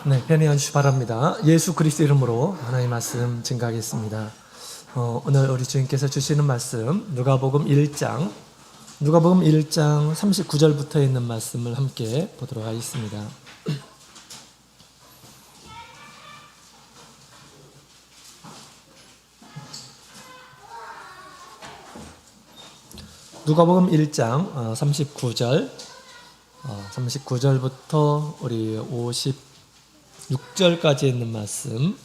네, 편히 앉으시 바랍니다. 예수 그리스도 이름으로 하나님의 말씀 증가하겠습니다. 오늘 우리 주님께서 주시는 말씀 누가복음 1장 39절부터 있는 말씀을 함께 보도록 하겠습니다. 누가복음 1장 39절부터 우리 56절까지 있는 말씀.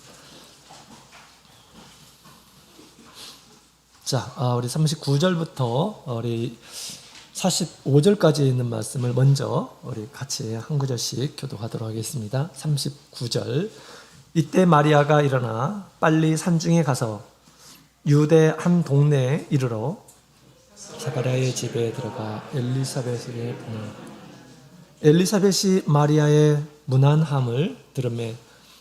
자, 우리 39절부터 우리 45절까지 있는 말씀을 먼저 우리 같이 한 구절씩 교독하도록 하겠습니다. 39절. 이때 마리아가 일어나 빨리 산중에 가서 유대 한 동네에 이르러 사가랴의 집에 들어가 엘리사벳에게 엘리사벳이 마리아의 무난함을 들으매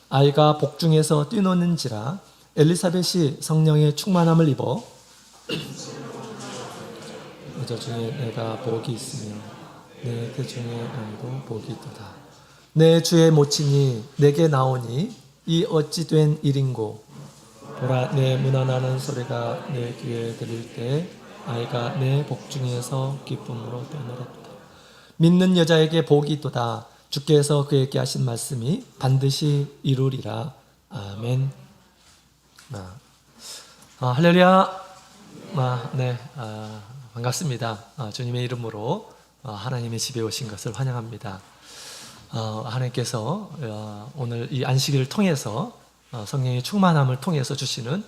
아이가 복중에서 뛰노는지라 엘리사벳이 성령의 충만함을 입어 여자 중에 내가 복이 있으며 내 그 중에 아이도 복이 있도다. 내 주의 모친이 내게 나오니 이 어찌 된 일인고 보라 내 무난하는 소리가 내 귀에 들릴 때 아이가 내 복중에서 기쁨으로 떠놀았다. 믿는 여자에게 복이 있도다. 주께서 그에게 하신 말씀이 반드시 이루리라. 아멘. 할렐루야. 네, 반갑습니다. 주님의 이름으로 하나님의 집에 오신 것을 환영합니다. 하나님께서 오늘 이 안식일을 통해서 성령의 충만함을 통해서 주시는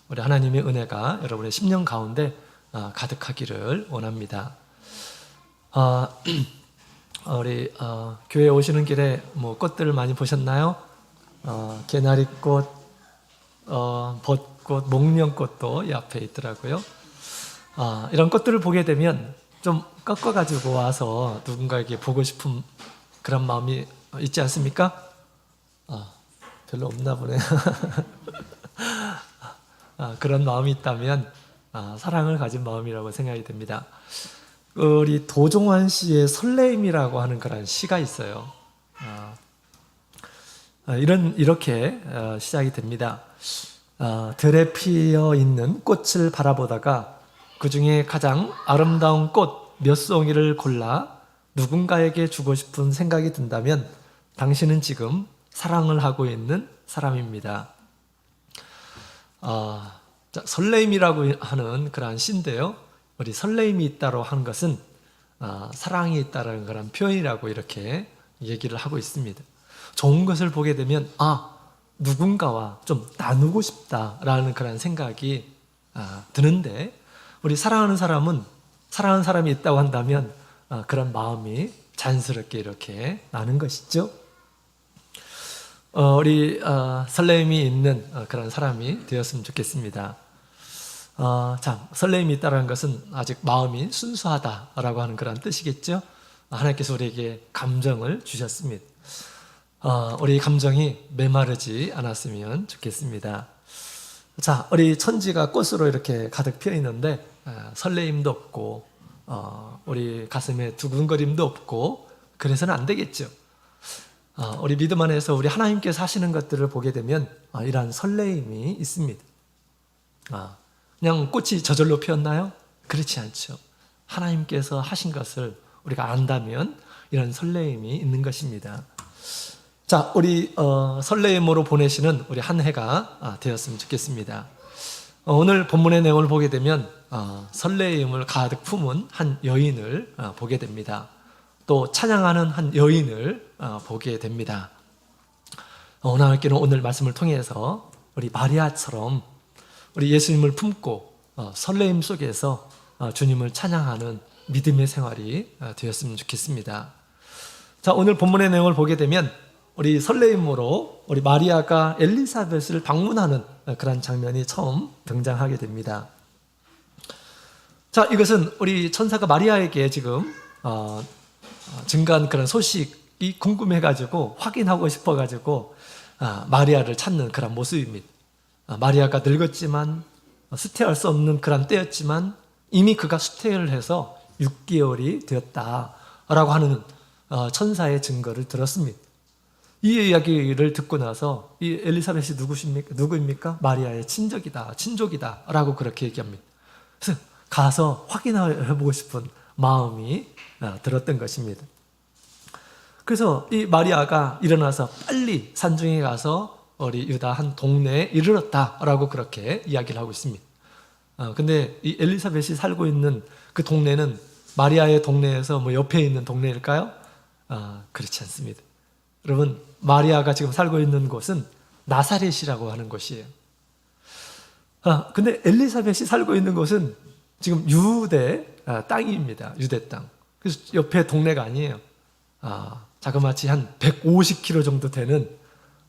우리 하나님의 은혜가 여러분의 심령 가운데 가득하기를 원합니다. 우리 교회 오시는 길에 뭐 꽃들을 많이 보셨나요? 개나리꽃, 벚꽃, 목련꽃도 이 앞에 있더라고요. 이런 꽃들을 보게 되면 좀 꺾어가지고 와서 누군가에게 보고 싶은 그런 마음이 있지 않습니까? 별로 없나 보네요. 그런 마음이 있다면 사랑을 가진 마음이라고 생각이 됩니다. 우리 도종환 씨의 설레임이라고 하는 그런 시가 있어요. 이렇게 시작이 됩니다. 들에 피어 있는 꽃을 바라보다가 그 중에 가장 아름다운 꽃 몇 송이를 골라 누군가에게 주고 싶은 생각이 든다면 당신은 지금 사랑을 하고 있는 사람입니다. 설레임이라고 하는 그러한 시인데요. 우리 설레임이 있다고 하는 것은 사랑이 있다는 그런 표현이라고 이렇게 얘기를 하고 있습니다. 좋은 것을 보게 되면 누군가와 좀 나누고 싶다라는 그런 생각이 드는데 우리 사랑하는 사람이 있다고 한다면 그런 마음이 자연스럽게 이렇게 나는 것이죠. 우리 설레임이 있는 그런 사람이 되었으면 좋겠습니다. 설레임이 있다는 것은 아직 마음이 순수하다라고 하는 그런 뜻이겠죠. 하나님께서 우리에게 감정을 주셨습니다. 우리 감정이 메마르지 않았으면 좋겠습니다. 우리 천지가 꽃으로 이렇게 가득 피어 있는데 설레임도 없고 우리 가슴에 두근거림도 없고 그래서는 안 되겠죠. 우리 믿음 안에서 우리 하나님께서 하시는 것들을 보게 되면 이러한 설레임이 있습니다. 그냥 꽃이 저절로 피었나요? 그렇지 않죠. 하나님께서 하신 것을 우리가 안다면 이런 설레임이 있는 것입니다. 우리 설레임으로 보내시는 우리 한 해가 되었으면 좋겠습니다. 오늘 본문의 내용을 보게 되면 설레임을 가득 품은 한 여인을 보게 됩니다. 또 찬양하는 한 여인을 보게 됩니다. 하나님께는 오늘 말씀을 통해서 우리 마리아처럼 우리 예수님을 품고 설레임 속에서 주님을 찬양하는 믿음의 생활이 되었으면 좋겠습니다. 오늘 본문의 내용을 보게 되면 우리 설레임으로 우리 마리아가 엘리사벳을 방문하는 그런 장면이 처음 등장하게 됩니다. 이것은 우리 천사가 마리아에게 지금 증가한 그런 소식이 궁금해가지고 확인하고 싶어가지고 마리아를 찾는 그런 모습입니다. 마리아가 늙었지만 수태할 수 없는 그런 때였지만 이미 그가 수태를 해서 6개월이 되었다라고 하는 천사의 증거를 들었습니다. 이 이야기를 듣고 나서 이 엘리사벳이 누구입니까? 마리아의 친족이다, 라고 그렇게 얘기합니다. 그래서 가서 확인해보고 싶은 마음이 들었던 것입니다. 그래서 이 마리아가 일어나서 빨리 산중에 가서 우리 유다 한 동네에 이르렀다라고 그렇게 이야기를 하고 있습니다. 근데 이 엘리사벳이 살고 있는 그 동네는 마리아의 동네에서 뭐 옆에 있는 동네일까요? 그렇지 않습니다. 여러분, 마리아가 지금 살고 있는 곳은 나사렛이라고 하는 곳이에요. 근데 엘리사벳이 살고 있는 곳은 지금 유대 땅입니다. 유대 땅. 그래서 옆에 동네가 아니에요. 자그마치 한 150km 정도 되는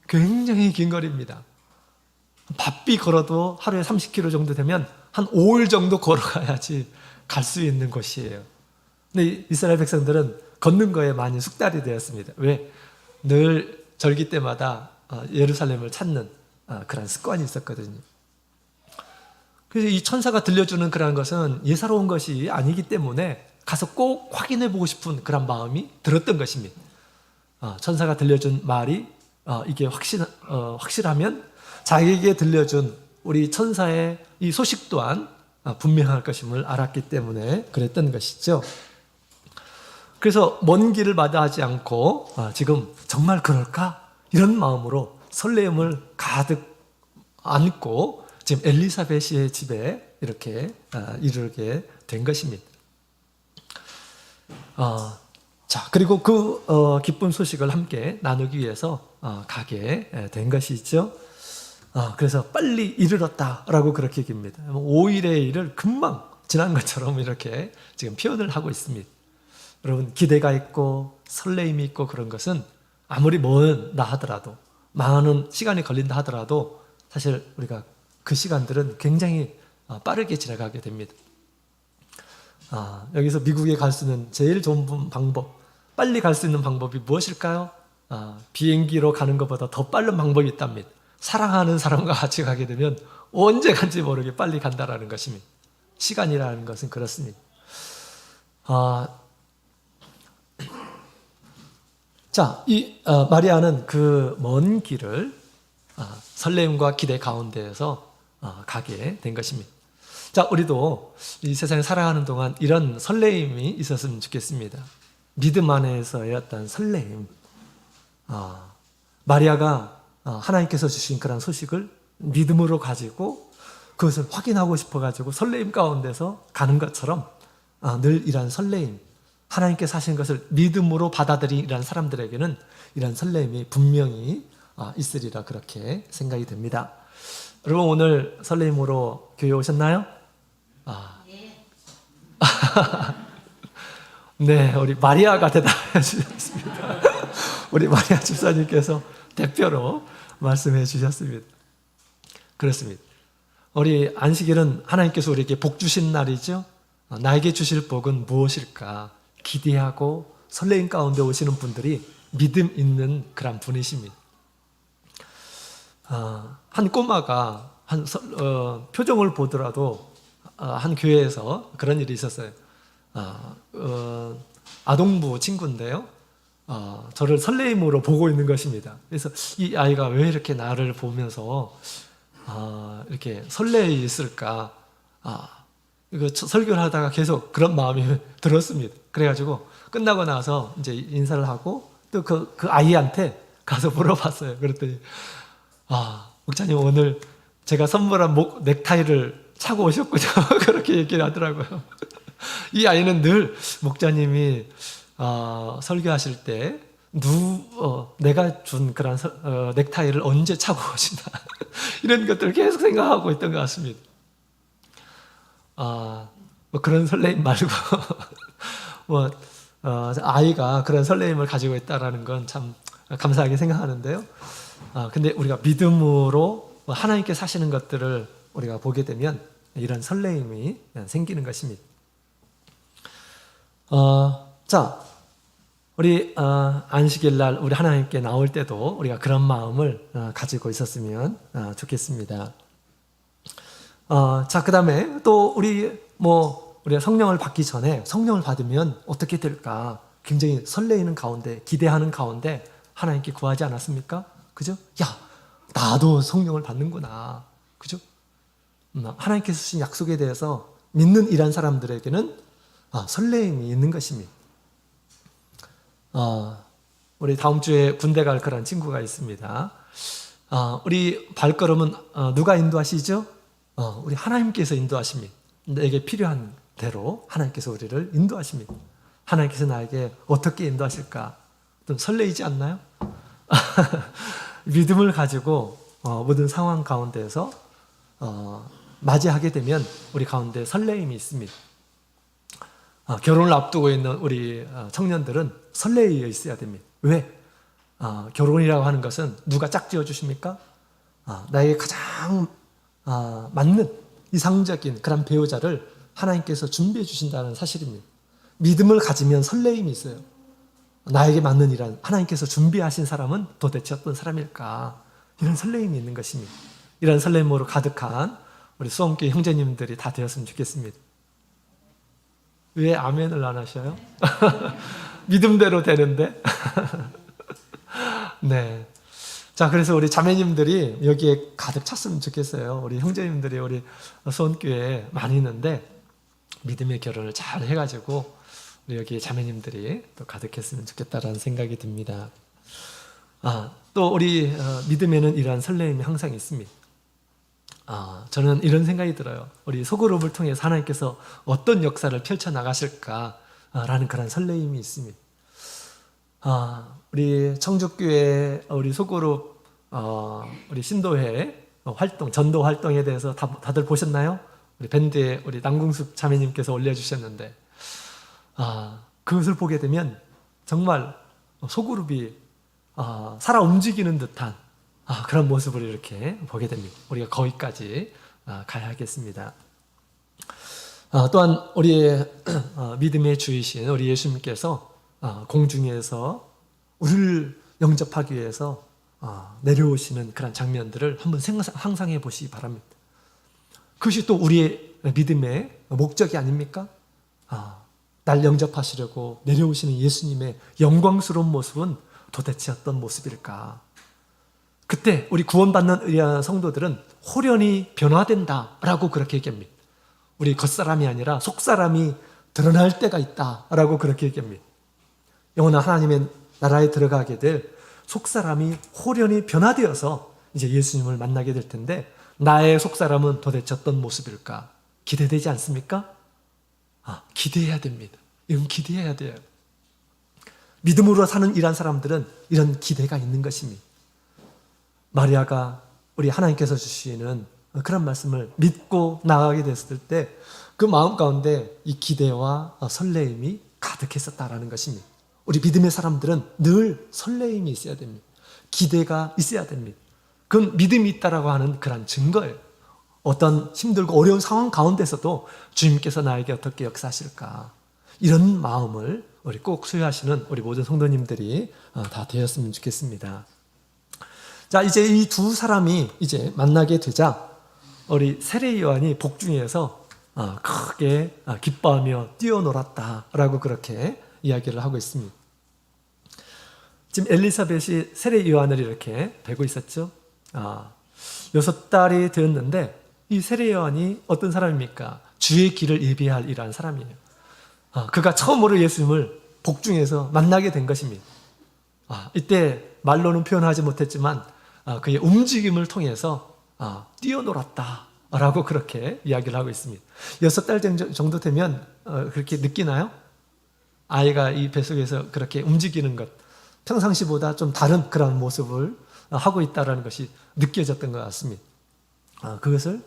굉장히 긴 거리입니다. 바삐 걸어도 하루에 30km 정도 되면 한 5일 정도 걸어가야지 갈 수 있는 곳이에요. 근데 이스라엘 백성들은 걷는 거에 많이 숙달이 되었습니다. 왜? 늘 절기 때마다 예루살렘을 찾는 그런 습관이 있었거든요. 그래서 이 천사가 들려주는 그런 것은 예사로운 것이 아니기 때문에 가서 꼭 확인해 보고 싶은 그런 마음이 들었던 것입니다. 천사가 들려준 말이 이게 확실하면 자기에게 들려준 우리 천사의 이 소식 또한 분명할 것임을 알았기 때문에 그랬던 것이죠. 그래서 먼 길을 마다하지 않고 지금 정말 그럴까? 이런 마음으로 설렘을 가득 안고 지금 엘리사벳의 집에 이렇게 이르게 된 것입니다. 자, 그리고 그 기쁜 소식을 함께 나누기 위해서 가게 된 것이죠. 그래서 빨리 이르렀다라고 그렇게 얘기합니다. 5일의 일을 금방 지난 것처럼 이렇게 지금 표현을 하고 있습니다. 여러분, 기대가 있고 설레임이 있고 그런 것은 아무리 먼다 하더라도, 많은 시간이 걸린다 하더라도 사실 우리가 그 시간들은 굉장히 빠르게 지나가게 됩니다. 여기서 미국에 갈 수 있는 제일 좋은 방법, 빨리 갈 수 있는 방법이 무엇일까요? 비행기로 가는 것보다 더 빠른 방법이 있답니다. 사랑하는 사람과 같이 가게 되면 언제 간지 모르게 빨리 간다라는 것입니다. 시간이라는 것은 그렇습니다. 자, 이 마리아는 그 먼 길을 설렘과 기대 가운데에서 가게 된 것입니다. 자, 우리도 이 세상에 살아가는 동안 이런 설레임이 있었으면 좋겠습니다. 믿음 안에서의 어떤 설레임. 마리아가 하나님께서 주신 그런 소식을 믿음으로 가지고 그것을 확인하고 싶어가지고 설레임 가운데서 가는 것처럼 늘 이런 설레임, 하나님께서 하신 것을 믿음으로 받아들인 이런 사람들에게는 이런 설렘이 분명히 있으리라 그렇게 생각이 됩니다. 여러분, 오늘 설렘으로 교회 오셨나요? 네, 우리 마리아가 대답해 주셨습니다. 우리 마리아 집사님께서 대표로 말씀해 주셨습니다. 그렇습니다. 우리 안식일은 하나님께서 우리에게 복 주신 날이죠. 나에게 주실 복은 무엇일까? 기대하고 설레임 가운데 오시는 분들이 믿음 있는 그런 분이십니다. 한 꼬마가 표정을 보더라도 한 교회에서 그런 일이 있었어요. 아동부 친구인데요. 저를 설레임으로 보고 있는 것입니다. 그래서 이 아이가 왜 이렇게 나를 보면서 이렇게 설레 있을까? 이거 설교를 하다가 계속 그런 마음이 들었습니다. 그래가지고 끝나고 나서 이제 인사를 하고 또 그 아이한테 가서 물어봤어요. 그랬더니 목사님, 오늘 제가 선물한 넥타이를 차고 오셨군요. 그렇게 얘기를 하더라고요. 이 아이는 늘 목자님이 설교하실 때 내가 준 그런 넥타이를 언제 차고 오시나 이런 것들을 계속 생각하고 있던 것 같습니다. 뭐 그런 설레임 말고 아이가 그런 설레임을 가지고 있다라는 건 참 감사하게 생각하는데요. 근데 우리가 믿음으로 하나님께 하시는 것들을 우리가 보게 되면 이런 설레임이 생기는 것입니다. 자, 우리 안식일 날 우리 하나님께 나올 때도 우리가 그런 마음을 가지고 있었으면 좋겠습니다. 자, 그 다음에 또 우리가 성령을 받기 전에 성령을 받으면 어떻게 될까? 굉장히 설레이는 가운데, 기대하는 가운데 하나님께 구하지 않았습니까? 그죠? 야, 나도 성령을 받는구나. 그죠? 하나님께서 주신 약속에 대해서 믿는 이란 사람들에게는 설레임이 있는 것입니다. 우리 다음 주에 군대 갈 그런 친구가 있습니다. 우리 발걸음은 누가 인도하시죠? 우리 하나님께서 인도하십니다. 내게 필요한 대로 하나님께서 우리를 인도하십니다. 하나님께서 나에게 어떻게 인도하실까? 좀 설레이지 않나요? 믿음을 가지고 모든 상황 가운데에서 맞이하게 되면 우리 가운데 설레임이 있습니다. 결혼을 앞두고 있는 우리 청년들은 설레어 있어야 됩니다. 왜? 결혼이라고 하는 것은 누가 짝지어 주십니까? 나에게 가장 맞는 이상적인 그런 배우자를 하나님께서 준비해 주신다는 사실입니다. 믿음을 가지면 설레임이 있어요. 나에게 맞는 이란 하나님께서 준비하신 사람은 도대체 어떤 사람일까? 이런 설레임이 있는 것입니다. 이런 설렘으로 가득한 우리 수원교회 형제님들이 다 되었으면 좋겠습니다. 왜 아멘을 안 하셔요? 믿음대로 되는데. 네. 자, 그래서 우리 자매님들이 여기에 가득 찼으면 좋겠어요. 우리 형제님들이 우리 수원교회에 많이 있는데 믿음의 결혼을 잘 해가지고 우리 여기 자매님들이 또 가득했으면 좋겠다라는 생각이 듭니다. 또 우리 믿음에는 이러한 설레임이 항상 있습니다. 저는 이런 생각이 들어요. 우리 소그룹을 통해서 하나님께서 어떤 역사를 펼쳐나가실까라는 그런 설레임이 있습니다. 우리 청주교회 우리 소그룹 우리 신도회 활동, 전도 활동에 대해서 다들 보셨나요? 우리 밴드에 우리 남궁숙 자매님께서 올려주셨는데 그것을 보게 되면 정말 소그룹이 살아 움직이는 듯한 그런 모습을 이렇게 보게 됩니다. 우리가 거기까지 가야 하겠습니다. 또한 우리의 믿음의 주이신 우리 예수님께서 공중에서 우리를 영접하기 위해서 내려오시는 그런 장면들을 한번 상상해 보시기 바랍니다. 그것이 또 우리의 믿음의 목적이 아닙니까? 날 영접하시려고 내려오시는 예수님의 영광스러운 모습은 도대체 어떤 모습일까? 그때 우리 구원받는 성도들은 홀연히 변화된다라고 그렇게 얘기합니다. 우리 겉사람이 아니라 속사람이 드러날 때가 있다라고 그렇게 얘기합니다. 영원한 하나님의 나라에 들어가게 될 속사람이 홀연히 변화되어서 이제 예수님을 만나게 될 텐데 나의 속사람은 도대체 어떤 모습일까? 기대되지 않습니까? 기대해야 됩니다. 이건 기대해야 돼요. 믿음으로 사는 이란 사람들은 이런 기대가 있는 것입니다. 마리아가 우리 하나님께서 주시는 그런 말씀을 믿고 나가게 됐을 때 그 마음 가운데 이 기대와 설레임이 가득했었다라는 것입니다. 우리 믿음의 사람들은 늘 설레임이 있어야 됩니다. 기대가 있어야 됩니다. 그건 믿음이 있다라고 하는 그런 증거예요. 어떤 힘들고 어려운 상황 가운데서도 주님께서 나에게 어떻게 역사하실까? 이런 마음을 우리 꼭 소유하시는 우리 모든 성도님들이 다 되었으면 좋겠습니다. 자, 이제 이 두 사람이 이제 만나게 되자 우리 세례 요한이 복중에서 크게 기뻐하며 뛰어놀았다라고 그렇게 이야기를 하고 있습니다. 지금 엘리사벳이 세례 요한을 이렇게 뵈고 있었죠. 6달이 되었는데 이 세례 요한이 어떤 사람입니까? 주의 길을 예비할 이러한 사람이에요. 그가 처음으로 예수님을 복중에서 만나게 된 것입니다. 이때 말로는 표현하지 못했지만 그의 움직임을 통해서 뛰어놀았다라고 그렇게 이야기를 하고 있습니다. 6달 정도 되면 그렇게 느끼나요? 아이가 이 뱃속에서 그렇게 움직이는 것, 평상시보다 좀 다른 그런 모습을 하고 있다는 것이 느껴졌던 것 같습니다. 그것을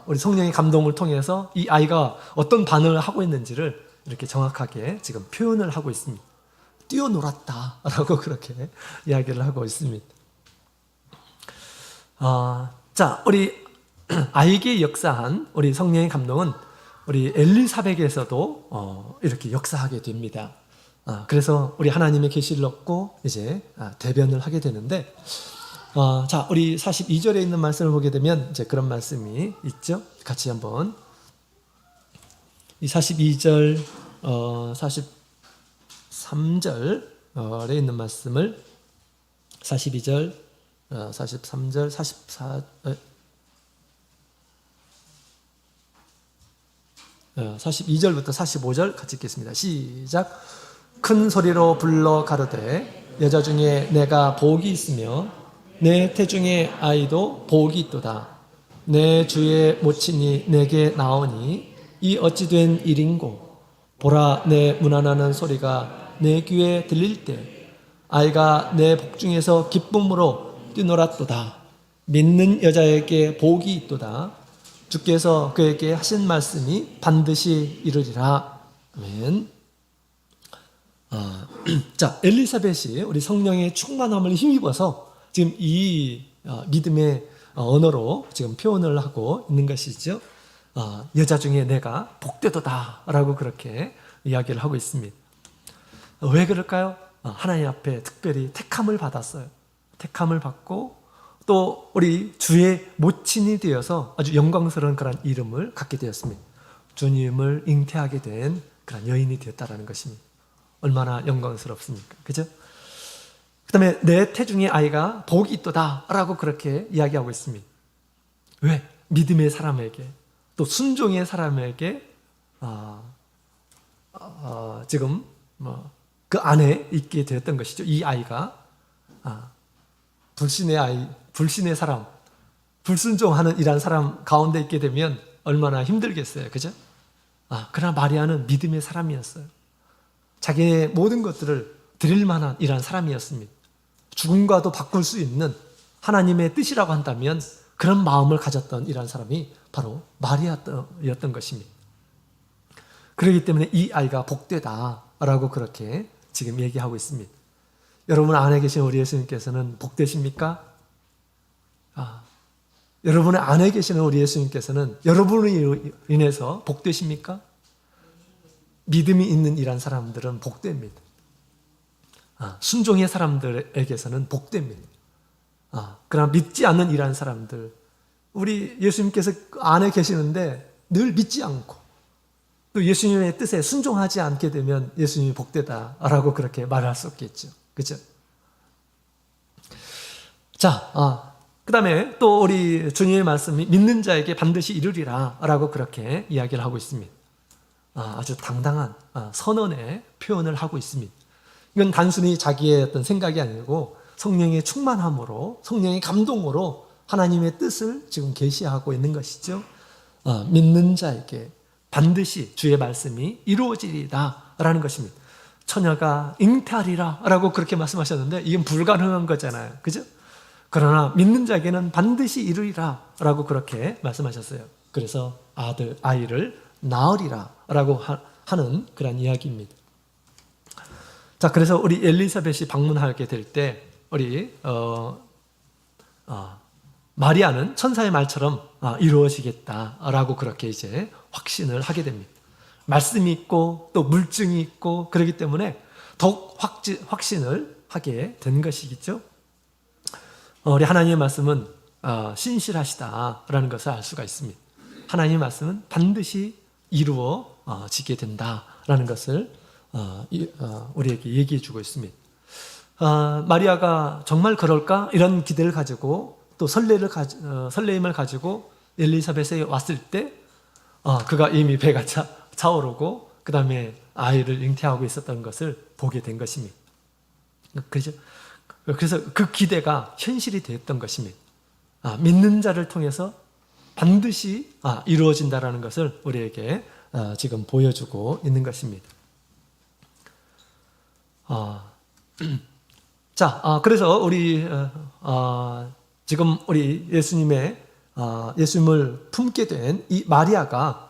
우리 성령의 감동을 통해서 이 아이가 어떤 반응을 하고 있는지를 이렇게 정확하게 지금 표현을 하고 있습니다. 뛰어놀았다라고 그렇게 이야기를 하고 있습니다. 자, 우리 아이에게 역사한 우리 성령의 감동은 우리 엘리사벳에서도 이렇게 역사하게 됩니다. 그래서 우리 하나님의 계시를 얻고 이제 대변을 하게 되는데, 자, 우리 42절에 있는 말씀을 보게 되면 이제 그런 말씀이 있죠. 같이 한번 이 42절, 43절 42절에 있는 말씀을 42절, 43절, 44, 42절부터 45절 같이 읽겠습니다. 시작. 큰 소리로 불러 가로되 여자 중에 내가 복이 있으며 내 태중의 아이도 복이 있도다. 내 주의 모친이 내게 나오니 이 어찌 된 일인고. 보라, 내 문안하는 소리가 내 귀에 들릴 때 아이가 내 복중에서 기쁨으로 뛰놀았도다. 믿는 여자에게 복이 있도다. 주께서 그에게 하신 말씀이 반드시 이루리라. 아멘. 자, 엘리사벳이 우리 성령의 충만함을 힘입어서 지금 이 믿음의 언어로 지금 표현을 하고 있는 것이죠. 여자 중에 내가 복되도다 라고 그렇게 이야기를 하고 있습니다. 왜 그럴까요? 하나님 앞에 특별히 택함을 받았어요. 택함을 받고 또 우리 주의 모친이 되어서 아주 영광스러운 그런 이름을 갖게 되었습니다. 주님을 잉태하게 된 그런 여인이 되었다라는 것입니다. 얼마나 영광스럽습니까? 그죠? 그 다음에 내 태중의 아이가 복이 있도다 라고 그렇게 이야기하고 있습니다. 왜? 믿음의 사람에게 또 순종의 사람에게 지금 그 안에 있게 되었던 것이죠. 이 아이가 불신의 아이, 불신의 사람, 불순종하는 이런 사람 가운데 있게 되면 얼마나 힘들겠어요. 그죠? 그러나 마리아는 믿음의 사람이었어요. 자기의 모든 것들을 드릴 만한 이런 사람이었습니다. 죽음과도 바꿀 수 있는 하나님의 뜻이라고 한다면 그런 마음을 가졌던 이런 사람이 바로 마리아였던 것입니다. 그렇기 때문에 이 아이가 복되다라고 그렇게 지금 얘기하고 있습니다. 여러분 안에 계신 우리 예수님께서는 복되십니까? 여러분의 안에 계시는 우리 예수님께서는 여러분으로 인해서 복되십니까? 믿음이 있는 이런 사람들은 복됩니다. 순종의 사람들에게서는 복됩니다. 그러나 믿지 않는 이런 사람들, 우리 예수님께서 안에 계시는데 늘 믿지 않고 또 예수님의 뜻에 순종하지 않게 되면 예수님이 복되다라고 그렇게 말할 수 없겠죠. 그죠? 자, 그 다음에 또 우리 주님의 말씀이 믿는 자에게 반드시 이루리라 라고 그렇게 이야기를 하고 있습니다. 아주 당당한 선언의 표현을 하고 있습니다. 이건 단순히 자기의 어떤 생각이 아니고 성령의 충만함으로, 성령의 감동으로 하나님의 뜻을 지금 계시하고 있는 것이죠. 믿는 자에게 반드시 주의 말씀이 이루어지리라 라는 것입니다. 처녀가 잉태하리라 라고 그렇게 말씀하셨는데 이건 불가능한 거잖아요. 그죠? 그러나 믿는 자에게는 반드시 이루리라 라고 그렇게 말씀하셨어요. 그래서 아이를 낳으리라 라고 하는 그런 이야기입니다. 자, 그래서 우리 엘리사벳이 방문하게 될 때 우리 마리아는 천사의 말처럼 이루어지겠다라고 그렇게 이제 확신을 하게 됩니다. 말씀이 있고 또 물증이 있고 그렇기 때문에 더욱 확신을 하게 된 것이겠죠. 우리 하나님의 말씀은 신실하시다라는 것을 알 수가 있습니다. 하나님의 말씀은 반드시 이루어지게 된다라는 것을 우리에게 얘기해 주고 있습니다. 마리아가 정말 그럴까? 이런 기대를 가지고 또 설레임을 가지고 엘리사벳에 왔을 때 그가 이미 배가 차오르고 그 다음에 아이를 잉태하고 있었던 것을 보게 된 것입니다. 그렇죠? 그래서 그 기대가 현실이 되었던 것입니다. 믿는 자를 통해서 반드시 이루어진다라는 것을 우리에게 지금 보여주고 있는 것입니다. 자, 그래서 우리 지금 우리 예수님을 품게 된 이 마리아가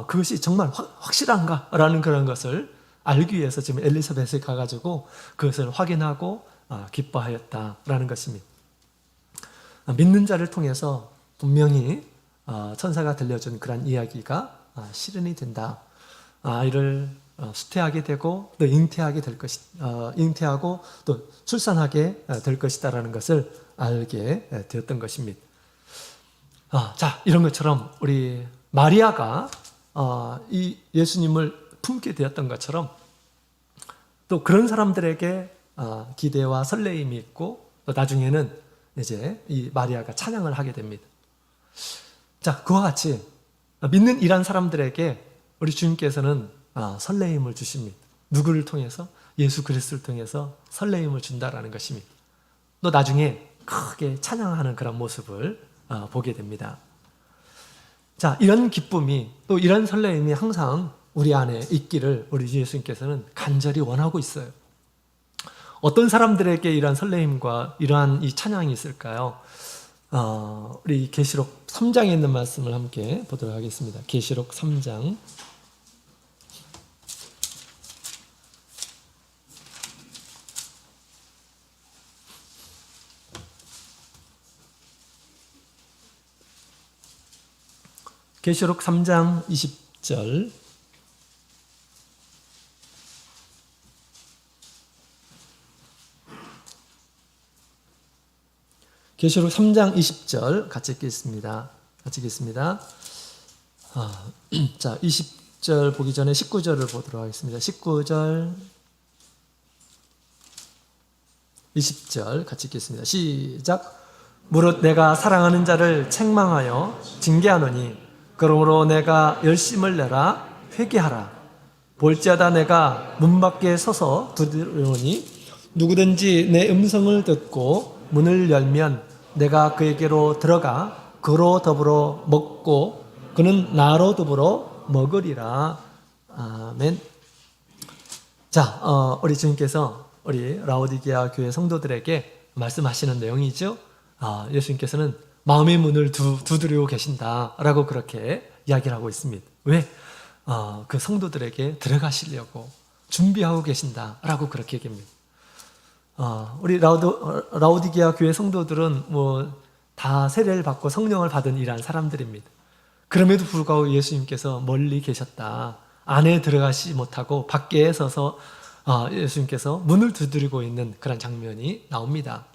그것이 정말 확실한가라는 그런 것을 알기 위해서 지금 엘리사벳에 가가지고 그것을 확인하고 기뻐하였다라는 것입니다. 믿는 자를 통해서 분명히 천사가 들려준 그런 이야기가 실현이 된다. 아이를 수태하게 되고 또 잉태하게 될 잉태하고 또 출산하게 될 것이다라는 것을 알게 되었던 것입니다. 자, 이런 것처럼 우리 마리아가 이 예수님을 품게 되었던 것처럼 또 그런 사람들에게 기대와 설레임이 있고 또 나중에는 이제 이 마리아가 찬양을 하게 됩니다. 자, 그와 같이 믿는 이란 사람들에게 우리 주님께서는 설레임을 주십니다. 누구를 통해서? 예수 그리스도를 통해서 설레임을 준다라는 것입니다. 또 나중에 크게 찬양하는 그런 모습을 보게 됩니다. 자, 이런 기쁨이 또 이런 설레임이 항상 우리 안에 있기를 우리 주 예수님께서는 간절히 원하고 있어요. 어떤 사람들에게 이러한 설레임과 이러한 이 찬양이 있을까요? 우리 계시록 3장에 있는 말씀을 함께 보도록 하겠습니다. 계시록 3장. 계시록 3장 20절. 계시록 3장 20절 같이 읽겠습니다. 같이 읽겠습니다. 자, 20절 보기 전에 19절을 보도록 하겠습니다. 19절, 20절 같이 읽겠습니다. 시작. 무릇 내가 사랑하는 자를 책망하여 징계하노니 그러므로 내가 열심을 내라 회개하라. 볼지어다 내가 문 밖에 서서 두드리오니 누구든지 내 음성을 듣고 문을 열면 내가 그에게로 들어가 그로 더불어 먹고 그는 나로 더불어 먹으리라. 아멘. 자, 우리 주님께서 우리 라오디게아 교회 성도들에게 말씀하시는 내용이죠. 예수님께서는 마음의 문을 두드리고 계신다라고 그렇게 이야기를 하고 있습니다. 왜? 그 성도들에게 들어가시려고 준비하고 계신다라고 그렇게 얘기합니다. 우리 라오디게아 교회 성도들은 다 세례를 받고 성령을 받은 이러한 사람들입니다. 그럼에도 불구하고 예수님께서 멀리 계셨다. 안에 들어가시 못하고 밖에 서서 예수님께서 문을 두드리고 있는 그런 장면이 나옵니다.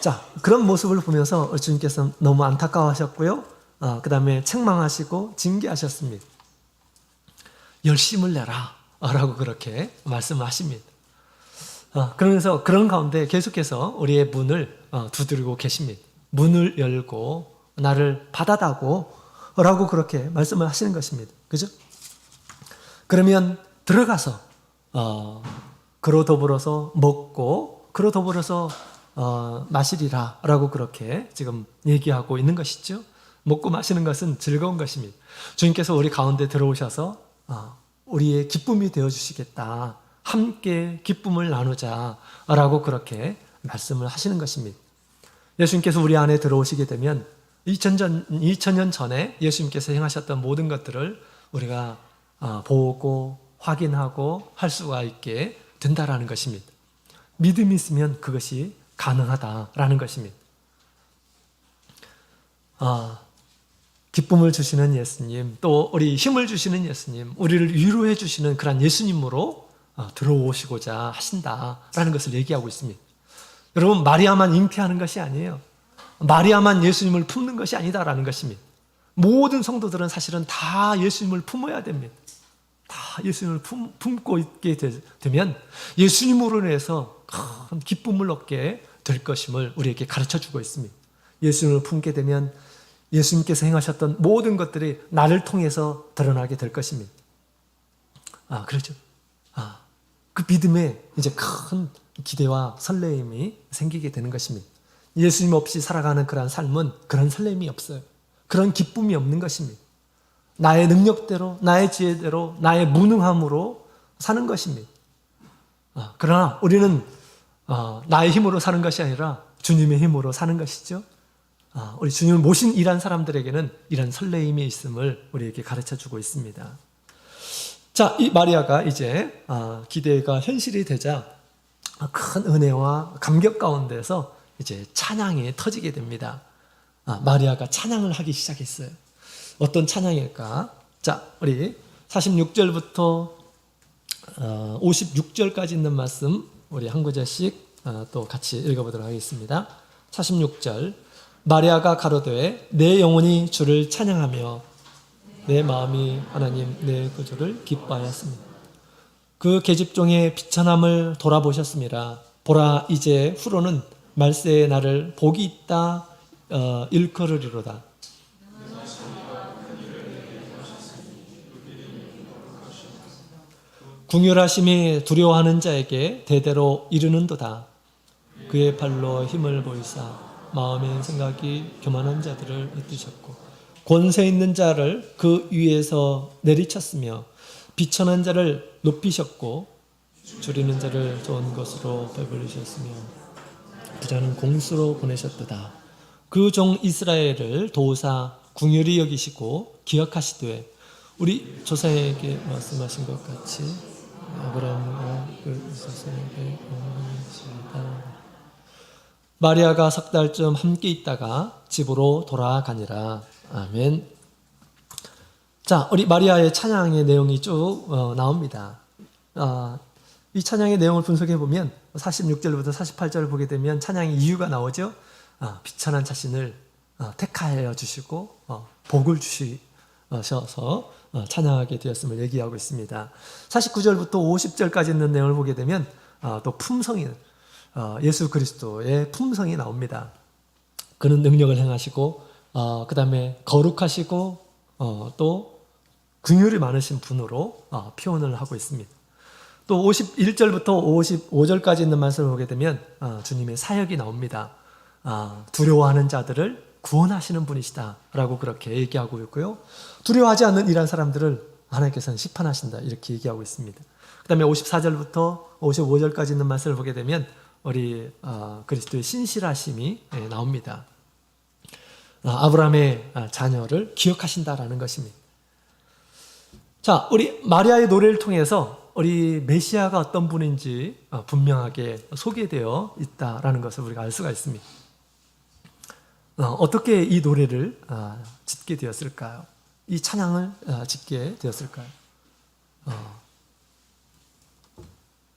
자, 그런 모습을 보면서 주님께서 너무 안타까워하셨고요. 그 다음에 책망하시고 징계하셨습니다. 열심을 내라 라고 그렇게 말씀을 하십니다. 그러면서 그런 가운데 계속해서 우리의 문을 두드리고 계십니다. 문을 열고 나를 받아다고 라고 그렇게 말씀을 하시는 것입니다. 그죠? 그러면 들어가서 그로 더불어서 먹고 그로 더불어서 마시리라 라고 그렇게 지금 얘기하고 있는 것이죠. 먹고 마시는 것은 즐거운 것입니다. 주님께서 우리 가운데 들어오셔서 우리의 기쁨이 되어주시겠다. 함께 기쁨을 나누자 라고 그렇게 말씀을 하시는 것입니다. 예수님께서 우리 안에 들어오시게 되면 2000년 전에 예수님께서 행하셨던 모든 것들을 우리가 보고 확인하고 할 수가 있게 된다라는 것입니다. 믿음이 있으면 그것이 가능하다라는 것입니다. 기쁨을 주시는 예수님, 또 우리 힘을 주시는 예수님, 우리를 위로해 주시는 그런 예수님으로 들어오시고자 하신다라는 것을 얘기하고 있습니다. 여러분, 마리아만 잉태하는 것이 아니에요. 마리아만 예수님을 품는 것이 아니다라는 것입니다. 모든 성도들은 사실은 다 예수님을 품어야 됩니다. 다 예수님을 품고 있게 되면 예수님으로 인해서 큰 기쁨을 얻게 될 것임을 우리에게 가르쳐주고 있습니다. 예수님을 품게 되면 예수님께서 행하셨던 모든 것들이 나를 통해서 드러나게 될 것입니다. 그렇죠. 그 믿음에 이제 큰 기대와 설레임이 생기게 되는 것입니다. 예수님 없이 살아가는 그런 삶은 그런 설렘이 없어요. 그런 기쁨이 없는 것입니다. 나의 능력대로, 나의 지혜대로, 나의 무능함으로 사는 것입니다. 그러나 우리는 나의 힘으로 사는 것이 아니라 주님의 힘으로 사는 것이죠. 우리 주님을 모신 이란 사람들에게는 이런 설레임이 있음을 우리에게 가르쳐주고 있습니다. 자, 이 마리아가 이제 기대가 현실이 되자 큰 은혜와 감격 가운데서 이제 찬양이 터지게 됩니다. 마리아가 찬양을 하기 시작했어요. 어떤 찬양일까? 자, 우리 46절부터 56절까지 있는 말씀 우리 한 구절씩 또 같이 읽어보도록 하겠습니다. 46절. 마리아가 가로되 내 영혼이 주를 찬양하며 내 마음이 하나님 내 구주를 기뻐하였습니다. 그 계집종의 비천함을 돌아보셨습니다. 보라 이제 후로는 말세의 날을 복이 있다 일컬으리로다. 궁휼하심이 두려워하는 자에게 대대로 이르는도다. 그의 팔로 힘을 보이사 마음의 생각이 교만한 자들을 흩으셨고 권세 있는 자를 그 위에서 내리쳤으며 비천한 자를 높이셨고 줄이는 자를 좋은 것으로 배불리셨으며 부자는 공수로 보내셨도다. 그 종 이스라엘을 도우사 궁휼히 여기시고 기억하시되 우리 조상에게 말씀하신 것 같이 아브라함과 그 조상에게 말씀하시다. 마리아가 석 달쯤 함께 있다가 집으로 돌아가니라. 아멘. 자, 우리 마리아의 찬양의 내용이 쭉 나옵니다. 이 찬양의 내용을 분석해 보면 46절부터 48절을 보게 되면 찬양의 이유가 나오죠. 비천한 자신을 택하여 주시고 복을 주셔서 찬양하게 되었음을 얘기하고 있습니다. 49절부터 50절까지 있는 내용을 보게 되면 또 품성이 예수 그리스도의 품성이 나옵니다. 그는 능력을 행하시고 그 다음에 거룩하시고 또 긍휼이 많으신 분으로 표현을 하고 있습니다. 또 51절부터 55절까지 있는 말씀을 보게 되면 주님의 사역이 나옵니다. 두려워하는 자들을 구원하시는 분이시다 라고 그렇게 얘기하고 있고요. 두려워하지 않는 이런 사람들을 하나님께서는 심판하신다 이렇게 얘기하고 있습니다. 그 다음에 54절부터 55절까지 있는 말씀을 보게 되면 우리 그리스도의 신실하심이 나옵니다. 아브라함의 자녀를 기억하신다라는 것입니다. 자, 우리 마리아의 노래를 통해서 우리 메시아가 어떤 분인지 분명하게 소개되어 있다라는 것을 우리가 알 수가 있습니다. 어떻게 이 노래를 짓게 되었을까요? 이 찬양을 짓게 되었을까요?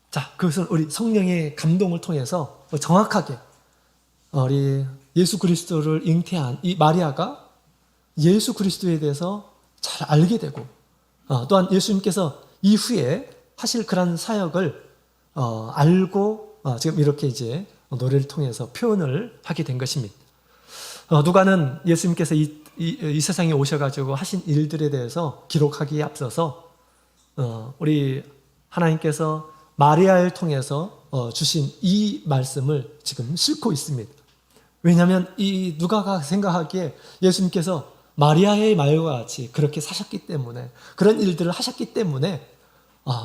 자, 그것은 우리 성령의 감동을 통해서 정확하게 우리 예수 그리스도를 잉태한 이 마리아가 예수 그리스도에 대해서 잘 알게 되고 또한 예수님께서 이후에 하실 그런 사역을 알고 지금 이렇게 이제 노래를 통해서 표현을 하게 된 것입니다. 누가는 예수님께서 이 세상에 오셔가지고 하신 일들에 대해서 기록하기에 앞서서 우리 하나님께서 마리아를 통해서 주신 이 말씀을 지금 싣고 있습니다. 왜냐하면 이 누가가 생각하기에 예수님께서 마리아의 말과 같이 그렇게 사셨기 때문에 그런 일들을 하셨기 때문에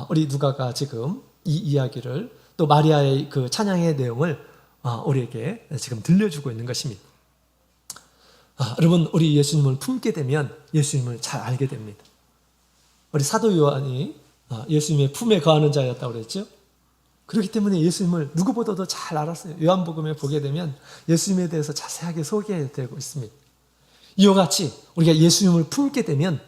우리 누가가 지금 이 이야기를 또 마리아의 그 찬양의 내용을 우리에게 지금 들려주고 있는 것입니다. 여러분 우리 예수님을 품게 되면 예수님을 잘 알게 됩니다. 우리 사도 요한이 예수님의 품에 거하는 자였다고 그랬죠. 그렇기 때문에 예수님을 누구보다도 잘 알았어요. 요한복음에 보게 되면 예수님에 대해서 자세하게 소개되고 있습니다. 이와 같이 우리가 예수님을 품게 되면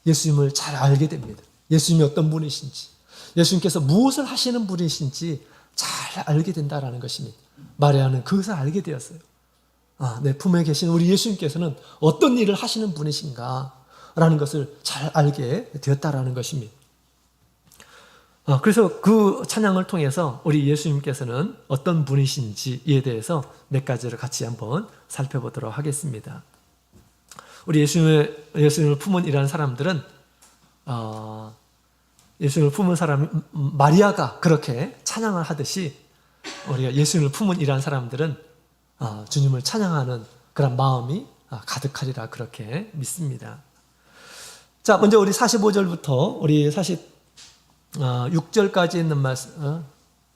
예수님을 잘 알게 됩니다. 예수님이 어떤 분이신지, 예수님께서 무엇을 하시는 분이신지 잘 알게 된다는 것입니다. 마리아는 그것을 알게 되었어요. 내 품에 계신 우리 예수님께서는 어떤 일을 하시는 분이신가 라는 것을 잘 알게 되었다는 것입니다. 그래서 그 찬양을 통해서 우리 예수님께서는 어떤 분이신지에 대해서 몇 가지를 같이 한번 살펴보도록 하겠습니다. 우리 예수님을 품은 이러한 사람들은 예수님을 품은 사람 마리아가 그렇게 찬양을 하듯이 우리가 예수님을 품은 이러한 사람들은 주님을 찬양하는 그런 마음이 가득하리라 그렇게 믿습니다. 자, 먼저 우리 45절부터 우리 46절까지 있는 말씀,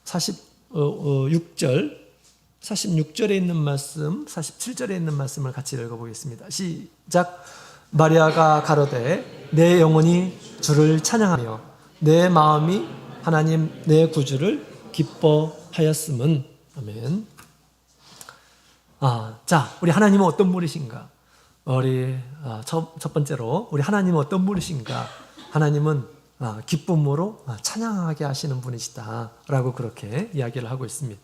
46절에 있는 말씀, 47절에 있는 말씀을 같이 읽어보겠습니다. 시작. 마리아가 가로되 내 영혼이 주를 찬양하며 내 마음이 하나님 내 구주를 기뻐하였음은. 아멘. 자, 우리 하나님은 어떤 분이신가? 우리 첫 번째로 우리 하나님은 어떤 분이신가? 하나님은 기쁨으로 찬양하게 하시는 분이시다라고 그렇게 이야기를 하고 있습니다.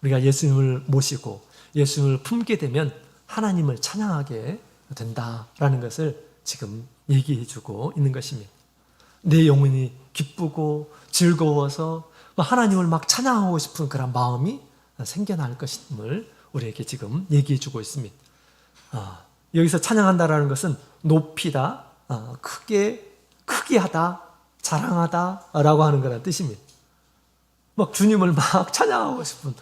우리가 예수님을 모시고 예수님을 품게 되면 하나님을 찬양하게 된다라는 것을 지금 얘기해주고 있는 것입니다. 내 영혼이 기쁘고 즐거워서 하나님을 막 찬양하고 싶은 그런 마음이 생겨날 것임을 우리에게 지금 얘기해주고 있습니다. 여기서 찬양한다라는 것은 높이다, 크게 하다, 자랑하다라고 하는 거라는 뜻입니다. 막 주님을 막 찬양하고 싶은,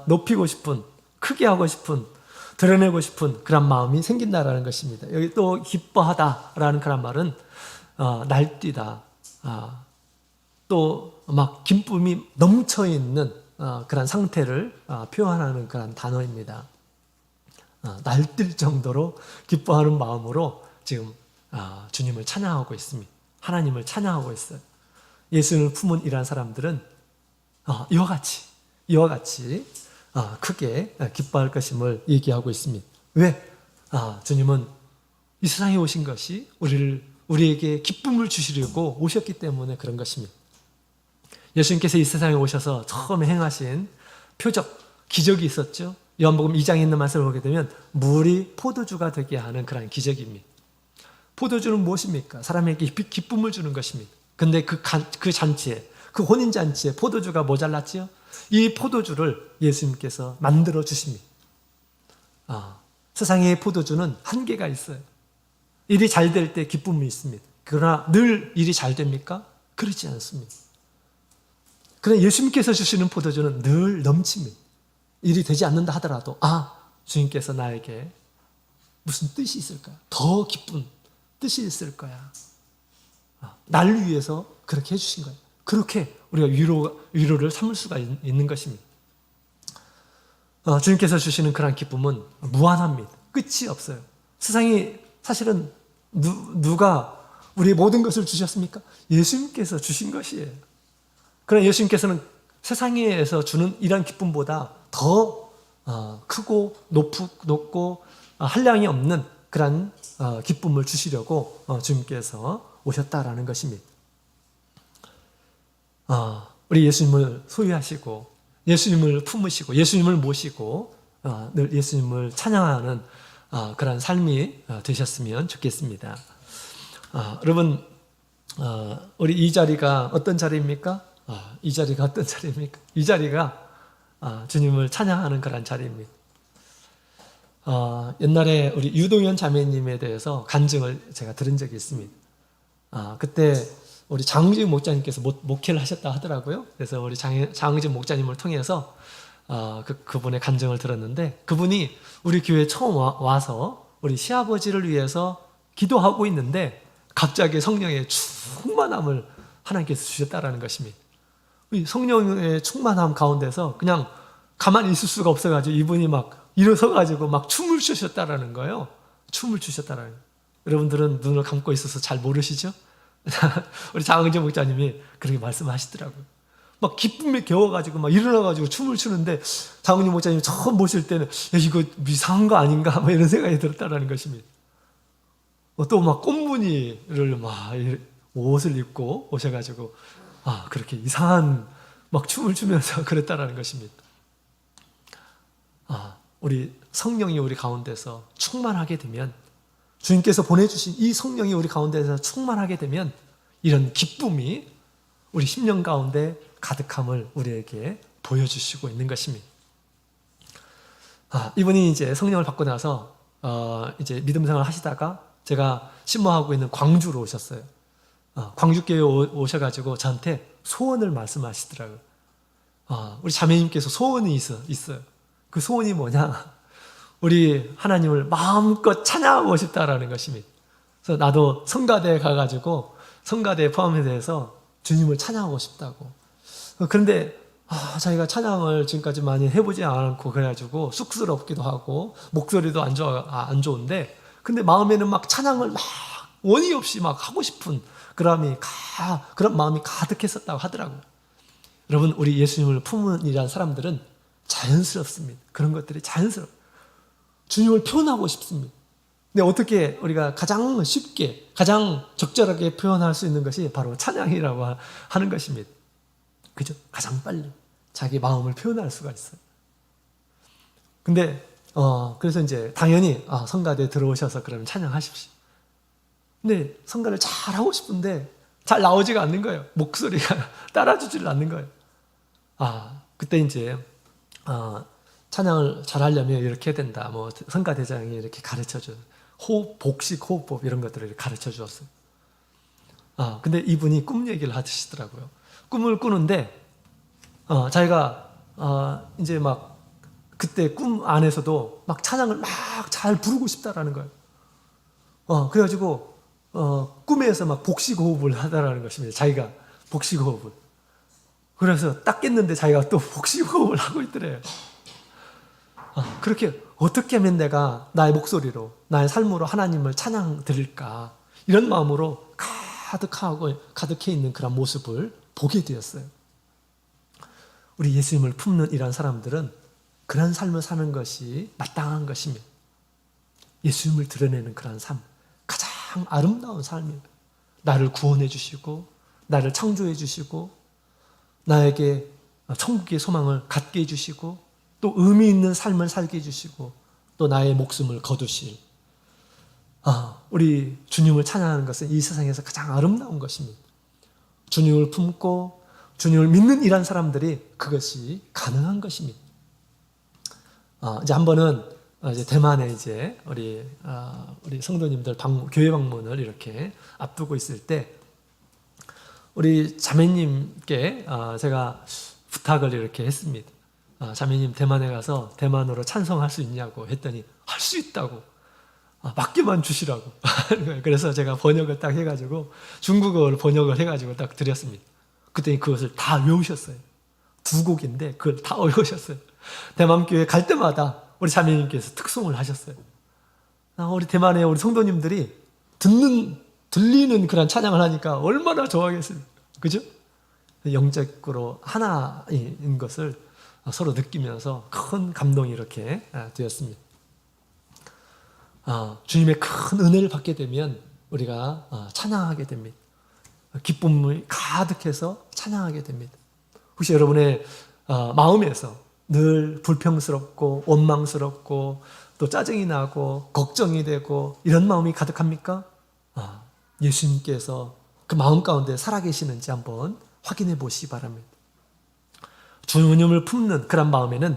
높이고 싶은, 크게 하고 싶은, 드러내고 싶은 그런 마음이 생긴다라는 것입니다. 여기 또 기뻐하다라는 그런 말은 날뛰다, 또 막 기쁨이 넘쳐 있는 그런 상태를 표현하는 그런 단어입니다. 날뛸 정도로 기뻐하는 마음으로 지금 주님을 찬양하고 있습니다. 하나님을 찬양하고 있어요. 예수님을 품은 이러한 사람들은 이와 같이 크게 기뻐할 것임을 얘기하고 있습니다. 왜? 주님은 이 세상에 오신 것이 우리에게 기쁨을 주시려고 오셨기 때문에 그런 것입니다. 예수님께서 이 세상에 오셔서 처음에 행하신 표적, 기적이 있었죠. 요한복음 2장에 있는 말씀을 보게 되면 물이 포도주가 되게 하는 그런 기적입니다. 포도주는 무엇입니까? 사람에게 기쁨을 주는 것입니다. 근데 그 잔치에, 그 혼인잔치에 포도주가 모자랐지요? 이 포도주를 예수님께서 만들어 주십니다. 세상의 포도주는 한계가 있어요. 일이 잘 될 때 기쁨이 있습니다. 그러나 늘 일이 잘 됩니까? 그렇지 않습니다. 그러나 예수님께서 주시는 포도주는 늘 넘칩니다. 일이 되지 않는다 하더라도 주님께서 나에게 무슨 뜻이 있을까? 더 기쁜 뜻이 있을 거야. 나를 위해서 그렇게 해주신 거예요. 그렇게 우리가 위로를 삼을 수가 있는 것입니다. 주님께서 주시는 그런 기쁨은 무한합니다. 끝이 없어요. 세상이 사실은 누가 우리의 모든 것을 주셨습니까? 예수님께서 주신 것이에요. 그러나 예수님께서는 세상에서 주는 이런 기쁨보다 더 크고 높고 한량이 없는 그런 기쁨을 주시려고 주님께서 오셨다라는 것입니다. 우리 예수님을 소유하시고 예수님을 품으시고 예수님을 모시고 늘 예수님을 찬양하는 그런 삶이 되셨으면 좋겠습니다. 여러분, 우리 이 자리가 어떤 자리입니까? 이 자리가 어떤 자리입니까? 이 자리가 주님을 찬양하는 그런 자리입니다. 옛날에 우리 유동현 자매님에 대해서 간증을 제가 들은 적이 있습니다. 그때 우리 장흥진 목자님께서 목회를 하셨다 하더라고요. 그래서 우리 장흥진 목자님을 통해서 그분의 간증을 들었는데, 그분이 우리 교회에 처음 와서 우리 시아버지를 위해서 기도하고 있는데 갑자기 성령의 충만함을 하나님께서 주셨다라는 것입니다. 성령의 충만함 가운데서 그냥 가만히 있을 수가 없어가지고 이분이 막 일어서가지고 막 춤을 추셨다라는 거예요. 춤을 추셨다라는 거예요. 여러분들은 눈을 감고 있어서 잘 모르시죠? 우리 장흥재 목자님이 그렇게 말씀하시더라고요. 막 기쁨에 겨워가지고 막 일어나가지고 춤을 추는데 장흥재 목자님이 처음 보실 때는 이거 이상한 거 아닌가? 막 이런 생각이 들었다라는 것입니다. 또 막 꽃무늬를 막 옷을 입고 오셔가지고 그렇게 이상한 막 춤을 추면서 그랬다라는 것입니다. 우리 성령이 우리 가운데서 충만하게 되면, 주님께서 보내주신 이 성령이 우리 가운데서 충만하게 되면 이런 기쁨이 우리 심령 가운데 가득함을 우리에게 보여주시고 있는 것입니다. 이분이 이제 성령을 받고 나서 이제 믿음 생활을 하시다가 제가 신모하고 있는 광주로 오셨어요. 광주교회에 오셔가지고 저한테 소원을 말씀하시더라고요. 우리 자매님께서 소원이 있어요. 그 소원이 뭐냐? 우리 하나님을 마음껏 찬양하고 싶다라는 것입니다. 그래서 나도 성가대에 가가지고 성가대에 포함해서 주님을 찬양하고 싶다고. 그런데 자기가 찬양을 지금까지 많이 해보지 않고 그래가지고 쑥스럽기도 하고 목소리도 안 좋은데, 근데 마음에는 막 찬양을 막 원의 없이 막 하고 싶은 그런 마음이 가득했었다고 하더라고요. 여러분, 우리 예수님을 품은 이란 사람들은 자연스럽습니다. 그런 것들이 자연스럽습니다. 주님을 표현하고 싶습니다. 근데 어떻게 우리가 가장 쉽게, 가장 적절하게 표현할 수 있는 것이 바로 찬양이라고 하는 것입니다. 그죠? 가장 빨리 자기 마음을 표현할 수가 있어요. 근데 그래서 이제 당연히 성가대에 들어오셔서 그러면 찬양하십시오. 근데 성가를 잘 하고 싶은데 잘 나오지가 않는 거예요. 목소리가 따라주지를 않는 거예요. 그때 이제 찬양을 잘 하려면 이렇게 해야 된다. 뭐 성가 대장이 이렇게 가르쳐줘. 호흡, 복식, 호흡법 이런 것들을 가르쳐 주었어요. 근데 이분이 꿈 얘기를 하시더라고요. 꿈을 꾸는데 자기가 이제 막 그때 꿈 안에서도 막 찬양을 막 잘 부르고 싶다라는 거예요. 그래가지고 꿈에서 막 복식 호흡을 하다라는 것입니다. 자기가 복식 호흡을. 그래서 딱 깼는데 자기가 또 복식 호흡을 하고 있더래요. 그렇게 어떻게 하면 내가 나의 목소리로, 나의 삶으로 하나님을 찬양 드릴까? 이런 마음으로 가득해 있는 그런 모습을 보게 되었어요. 우리 예수님을 품는 이런 사람들은 그런 삶을 사는 것이 마땅한 것입니다. 예수님을 드러내는 그런 삶, 가장 아름다운 삶이에요. 나를 구원해 주시고, 나를 창조해 주시고, 나에게 천국의 소망을 갖게 해주시고, 또 의미 있는 삶을 살게 해주시고, 또 나의 목숨을 거두실 우리 주님을 찬양하는 것은 이 세상에서 가장 아름다운 것입니다. 주님을 품고 주님을 믿는 이런 사람들이 그것이 가능한 것입니다. 이제 한 번은 이제 대만에 이제 우리 성도님들 교회 방문을 이렇게 앞두고 있을 때 우리 자매님께 제가 부탁을 이렇게 했습니다. 자매님 대만에 가서 대만어로 찬송할 수 있냐고 했더니 할 수 있다고. 맡기만 주시라고. 그래서 제가 번역을 딱 해가지고 중국어를 번역을 해가지고 딱 드렸습니다. 그랬더니 그것을 다 외우셨어요. 2곡인데 그걸 다 외우셨어요. 대만교회 갈 때마다 우리 자매님께서 특송을 하셨어요. 우리 대만의 우리 성도님들이 들리는 그런 찬양을 하니까 얼마나 좋아하겠어요. 그죠? 영적으로 하나인 것을 서로 느끼면서 큰 감동이 이렇게 되었습니다. 주님의 큰 은혜를 받게 되면 우리가 찬양하게 됩니다. 기쁨이 가득해서 찬양하게 됩니다. 혹시 여러분의 마음에서 늘 불평스럽고 원망스럽고 또 짜증이 나고 걱정이 되고 이런 마음이 가득합니까? 예수님께서 그 마음 가운데 살아계시는지 한번 확인해 보시기 바랍니다. 주님을 품는 그런 마음에는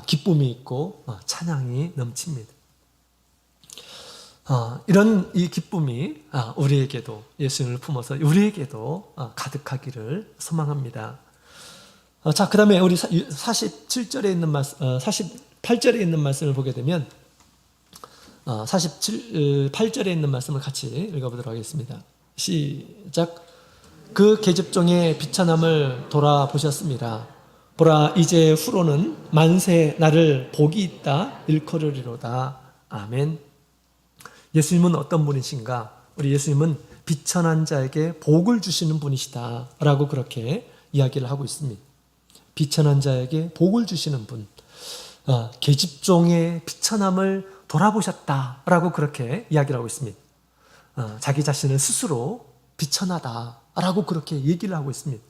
기쁨이 있고 찬양이 넘칩니다. 이런 이 기쁨이 우리에게도 예수님을 품어서 우리에게도 가득하기를 소망합니다. 자, 그 다음에 우리 47절에 있는 48절에 있는 말씀을 보게 되면 48절에 있는 말씀을 같이 읽어보도록 하겠습니다. 시작. 그 계집종의 비천함을 돌아보셨습니다. 보라, 이제 후로는 만세 나를 복이 있다 일컬으리로다. 아멘. 예수님은 어떤 분이신가? 우리 예수님은 비천한 자에게 복을 주시는 분이시다 라고 그렇게 이야기를 하고 있습니다. 비천한 자에게 복을 주시는 분, 계집종의 비천함을 돌아보셨다 라고 그렇게 이야기를 하고 있습니다. 자기 자신을 스스로 비천하다 라고 그렇게 얘기를 하고 있습니다.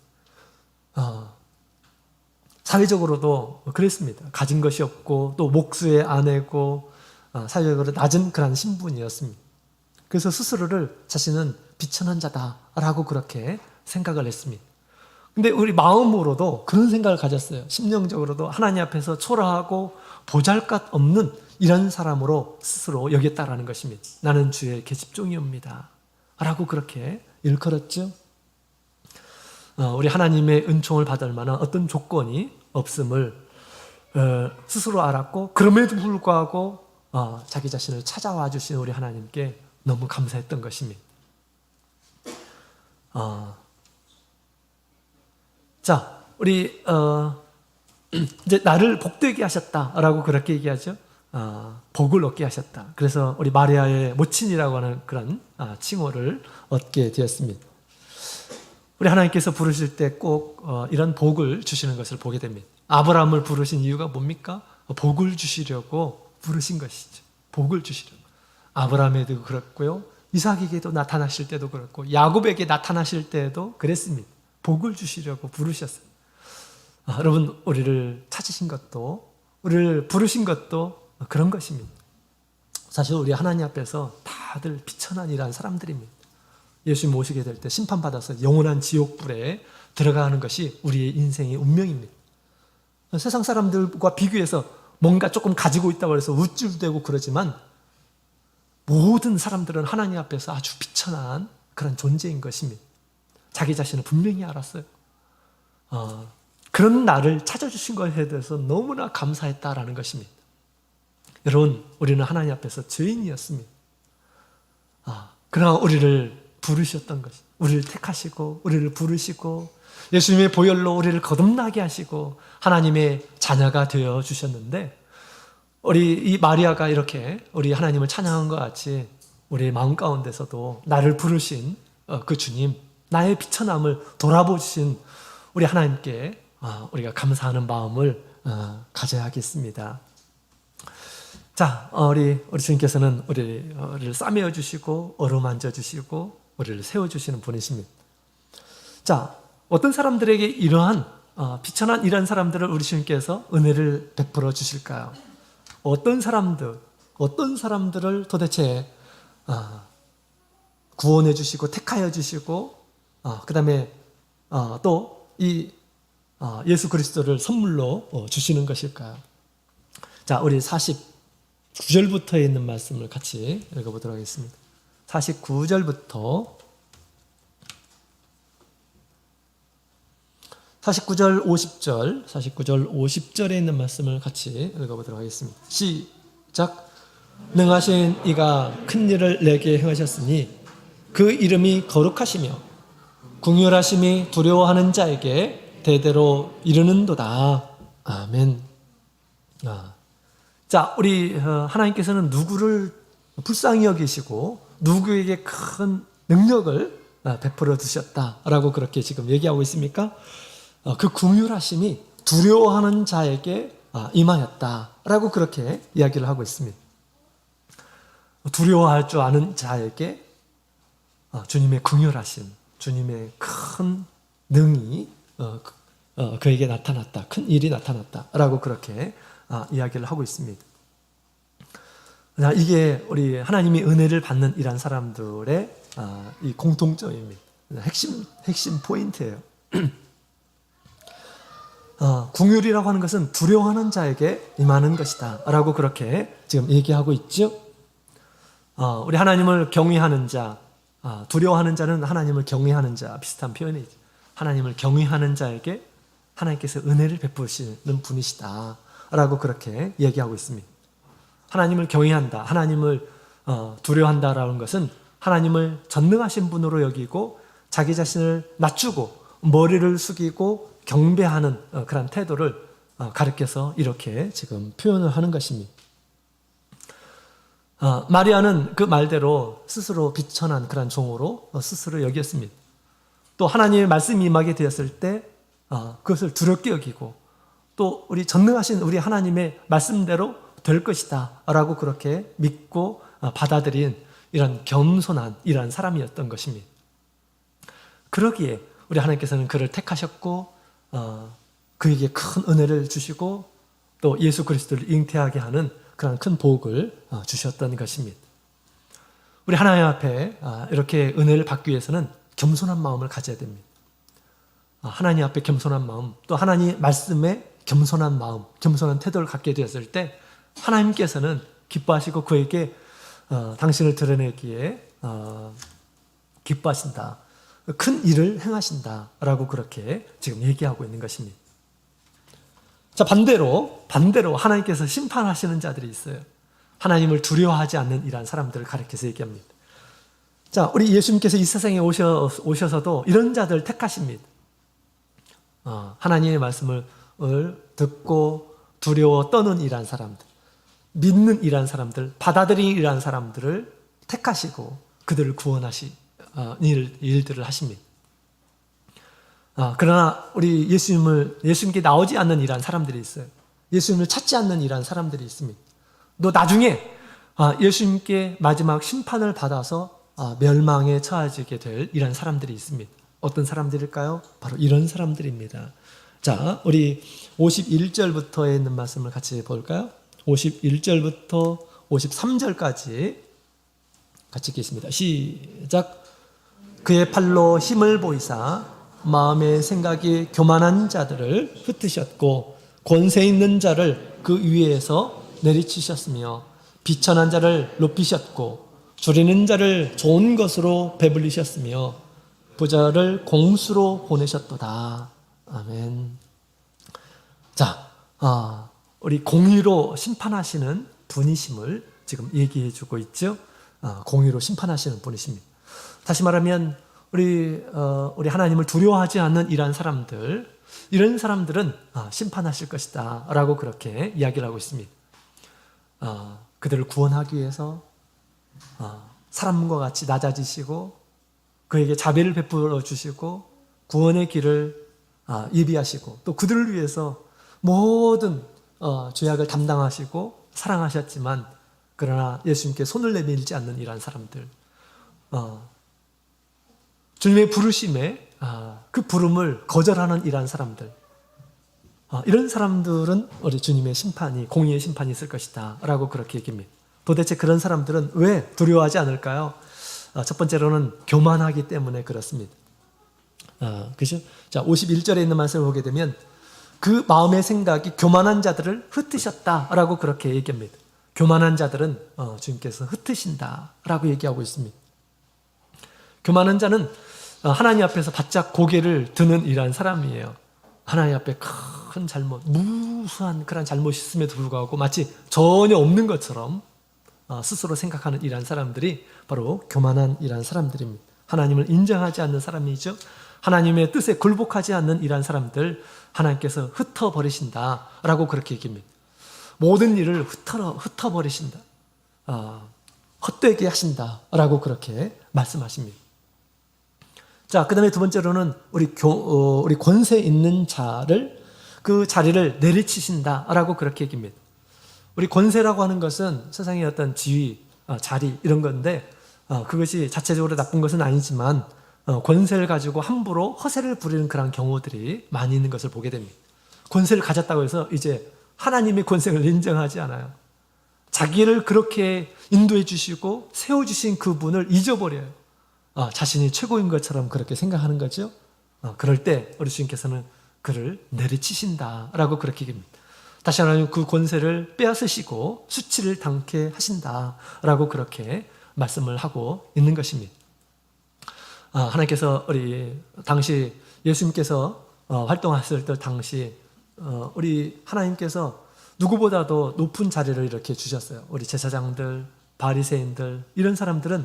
사회적으로도 그랬습니다. 가진 것이 없고 또 목수의 아내고 사회적으로 낮은 그런 신분이었습니다. 그래서 스스로를 자신은 비천한 자다라고 그렇게 생각을 했습니다. 근데 우리 마음으로도 그런 생각을 가졌어요. 심령적으로도 하나님 앞에서 초라하고 보잘것없는 이런 사람으로 스스로 여겼다라는 것입니다. 나는 주의 계집종이옵니다 라고 그렇게 일컬었죠. 우리 하나님의 은총을 받을 만한 어떤 조건이 없음을 스스로 알았고, 그럼에도 불구하고 자기 자신을 찾아와 주신 우리 하나님께 너무 감사했던 것입니다. 자, 우리 이제 나를 복되게 하셨다라고 그렇게 얘기하죠. 복을 얻게 하셨다. 그래서 우리 마리아의 모친이라고 하는 그런 칭호를 얻게 되었습니다. 우리 하나님께서 부르실 때 꼭 이런 복을 주시는 것을 보게 됩니다. 아브라함을 부르신 이유가 뭡니까? 복을 주시려고 부르신 것이죠. 복을 주시려고. 아브라함에도 그렇고요, 이삭에게도 나타나실 때도 그렇고, 야곱에게 나타나실 때도 그랬습니다. 복을 주시려고 부르셨어요. 여러분, 우리를 찾으신 것도, 우리를 부르신 것도 그런 것입니다. 사실 우리 하나님 앞에서 다 다들 비천한이라는 사람들입니다. 예수님 오시게 될 때 심판받아서 영원한 지옥불에 들어가는 것이 우리의 인생의 운명입니다. 세상 사람들과 비교해서 뭔가 조금 가지고 있다고 해서 우쭐대고 그러지만 모든 사람들은 하나님 앞에서 아주 비천한 그런 존재인 것입니다. 자기 자신을 분명히 알았어요. 그런 나를 찾아주신 것에 대해서 너무나 감사했다라는 것입니다. 여러분, 우리는 하나님 앞에서 죄인이었습니다. 그러나 우리를 부르셨던 것이, 우리를 택하시고 우리를 부르시고 예수님의 보혈로 우리를 거듭나게 하시고 하나님의 자녀가 되어 주셨는데, 우리 이 마리아가 이렇게 우리 하나님을 찬양한 것 같이 우리의 마음 가운데서도 나를 부르신 그 주님, 나의 비천함을 돌아보신 우리 하나님께 우리가 감사하는 마음을 가져야겠습니다. 자, 우리 주님께서는 우리를 싸매어 주시고 어루만져 주시고 우리를 세워 주시는 분이십니다. 자, 어떤 사람들에게 이러한 비천한 이런 사람들을 우리 주님께서 은혜를 베풀어 주실까요? 어떤 사람들을 도대체 구원해 주시고 택하여 주시고 그 다음에 또 이 예수 그리스도를 선물로 주시는 것일까요? 자, 우리 49절부터 있는 말씀을 같이 읽어보도록 하겠습니다. 49절 50절에 있는 말씀을 같이 읽어보도록 하겠습니다. 시작. 능하신 이가 큰 일을 내게 행하셨으니 그 이름이 거룩하시며 궁휼하심이 두려워하는 자에게 대대로 이르는도다. 아멘. 자, 우리 하나님께서는 누구를 불쌍히 여기시고 누구에게 큰 능력을 베풀어 주셨다라고 그렇게 지금 얘기하고 있습니까? 그 궁휼하심이 두려워하는 자에게 임하였다라고 그렇게 이야기를 하고 있습니다. 두려워할 줄 아는 자에게 주님의 궁휼하심, 주님의 큰 능이 그에게 나타났다, 큰 일이 나타났다라고 그렇게 이야기를 하고 있습니다. 이게 우리 하나님이 은혜를 받는 이런 사람들의 이 공통점입니다. 핵심 포인트예요. 궁휼이라고 하는 것은 두려워하는 자에게 임하는 것이다 라고 그렇게 지금 얘기하고 있죠. 우리 하나님을 경외하는 자, 두려워하는 자는 하나님을 경외하는 자, 비슷한 표현이죠. 하나님을 경외하는 자에게 하나님께서 은혜를 베푸시는 분이시다 라고 그렇게 얘기하고 있습니다. 하나님을 경외한다, 하나님을 두려워한다라는 것은 하나님을 전능하신 분으로 여기고 자기 자신을 낮추고 머리를 숙이고 경배하는 그런 태도를 가르쳐서 이렇게 지금 표현을 하는 것입니다. 마리아는 그 말대로 스스로 비천한 그런 종으로 스스로 여겼습니다. 또 하나님의 말씀이 임하게 되었을 때 그것을 두렵게 여기고 또 우리 전능하신 우리 하나님의 말씀대로 될 것이다 라고 그렇게 믿고 받아들인 이런 겸손한 이런 사람이었던 것입니다. 그러기에 우리 하나님께서는 그를 택하셨고 그에게 큰 은혜를 주시고 또 예수 그리스도를 잉태하게 하는 그런 큰 복을 주셨던 것입니다. 우리 하나님 앞에 이렇게 은혜를 받기 위해서는 겸손한 마음을 가져야 됩니다. 하나님 앞에 겸손한 마음, 또 하나님 말씀에 겸손한 마음, 겸손한 태도를 갖게 되었을 때 하나님께서는 기뻐하시고 그에게 당신을 드러내기에 기뻐하신다. 큰 일을 행하신다 라고 그렇게 지금 얘기하고 있는 것입니다. 자, 반대로 하나님께서 심판하시는 자들이 있어요. 하나님을 두려워하지 않는 이러한 사람들을 가리켜서 얘기합니다. 자, 우리 예수님께서 이 세상에 오셔서도 이런 자들 택하십니다. 하나님의 말씀을 듣고 두려워 떠는 이러한 사람들, 믿는 이러한 사람들, 받아들이는 이러한 사람들을 택하시고 그들을 구원하시 일들을 하십니다. 그러나 우리 예수님께 나오지 않는 이러한 사람들이 있어요. 예수님을 찾지 않는 이러한 사람들이 있습니다. 또 나중에 예수님께 마지막 심판을 받아서 멸망에 처해지게 될 이러한 사람들이 있습니다. 어떤 사람들일까요? 바로 이런 사람들입니다. 자, 우리 51절부터에 있는 말씀을 같이 볼까요? 51절부터 53절까지 같이 읽겠습니다. 시작. 그의 팔로 힘을 보이사 마음의 생각이 교만한 자들을 흩으셨고 권세 있는 자를 그 위에서 내리치셨으며 비천한 자를 높이셨고 줄이는 자를 좋은 것으로 배불리셨으며 부자를 공수로 보내셨도다. 아멘. 자, 우리 공의로 심판하시는 분이심을 지금 얘기해 주고 있죠. 공의로 심판하시는 분이십니다. 다시 말하면 우리 하나님을 두려워하지 않는 이러한 사람들, 이런 사람들은 심판하실 것이다 라고 그렇게 이야기를 하고 있습니다. 그들을 구원하기 위해서 사람과 같이 낮아지시고 그에게 자비를 베풀어 주시고 구원의 길을 예비하시고 또 그들을 위해서 모든 죄악을 담당하시고 사랑하셨지만 그러나 예수님께 손을 내밀지 않는 이러한 사람들, 주님의 부르심에 그 부름을 거절하는 이러한 사람들, 이런 사람들은 우리 주님의 심판이, 공의의 심판이 있을 것이다 라고 그렇게 얘기합니다. 도대체 그런 사람들은 왜 두려워하지 않을까요? 첫 번째로는 교만하기 때문에 그렇습니다. 그죠? 자, 51절에 있는 말씀을 보게 되면 그 마음의 생각이 교만한 자들을 흩으셨다 라고 그렇게 얘기합니다. 교만한 자들은 주님께서 흩으신다 라고 얘기하고 있습니다. 교만한 자는 하나님 앞에서 바짝 고개를 드는 이러한 사람이에요. 하나님 앞에 큰 잘못, 무수한 그런 잘못이 있음에도 불구하고 마치 전혀 없는 것처럼 스스로 생각하는 이러한 사람들이 바로 교만한 이러한 사람들입니다. 하나님을 인정하지 않는 사람이죠. 하나님의 뜻에 굴복하지 않는 이러한 사람들 하나님께서 흩어버리신다 라고 그렇게 얘기합니다. 모든 일을 흩어버리신다, 헛되게 하신다 라고 그렇게 말씀하십니다. 자, 그 다음에 두 번째로는 우리 권세 있는 자를 그 자리를 내리치신다 라고 그렇게 얘기합니다. 우리 권세라고 하는 것은 세상의 어떤 지위, 자리 이런 건데 그것이 자체적으로 나쁜 것은 아니지만 권세를 가지고 함부로 허세를 부리는 그런 경우들이 많이 있는 것을 보게 됩니다. 권세를 가졌다고 해서 이제 하나님의 권세를 인정하지 않아요. 자기를 그렇게 인도해 주시고 세워주신 그분을 잊어버려요. 자신이 최고인 것처럼 그렇게 생각하는 거죠. 그럴 때 우리 주님께서는 그를 내리치신다라고 그렇게 얘기합니다. 다시 말하면 그 권세를 빼앗으시고 수치를 당케 하신다라고 그렇게 말씀을 하고 있는 것입니다. 하나님께서 우리 당시 예수님께서 활동하실 때 당시 우리 하나님께서 누구보다도 높은 자리를 이렇게 주셨어요. 우리 제사장들, 바리새인들 이런 사람들은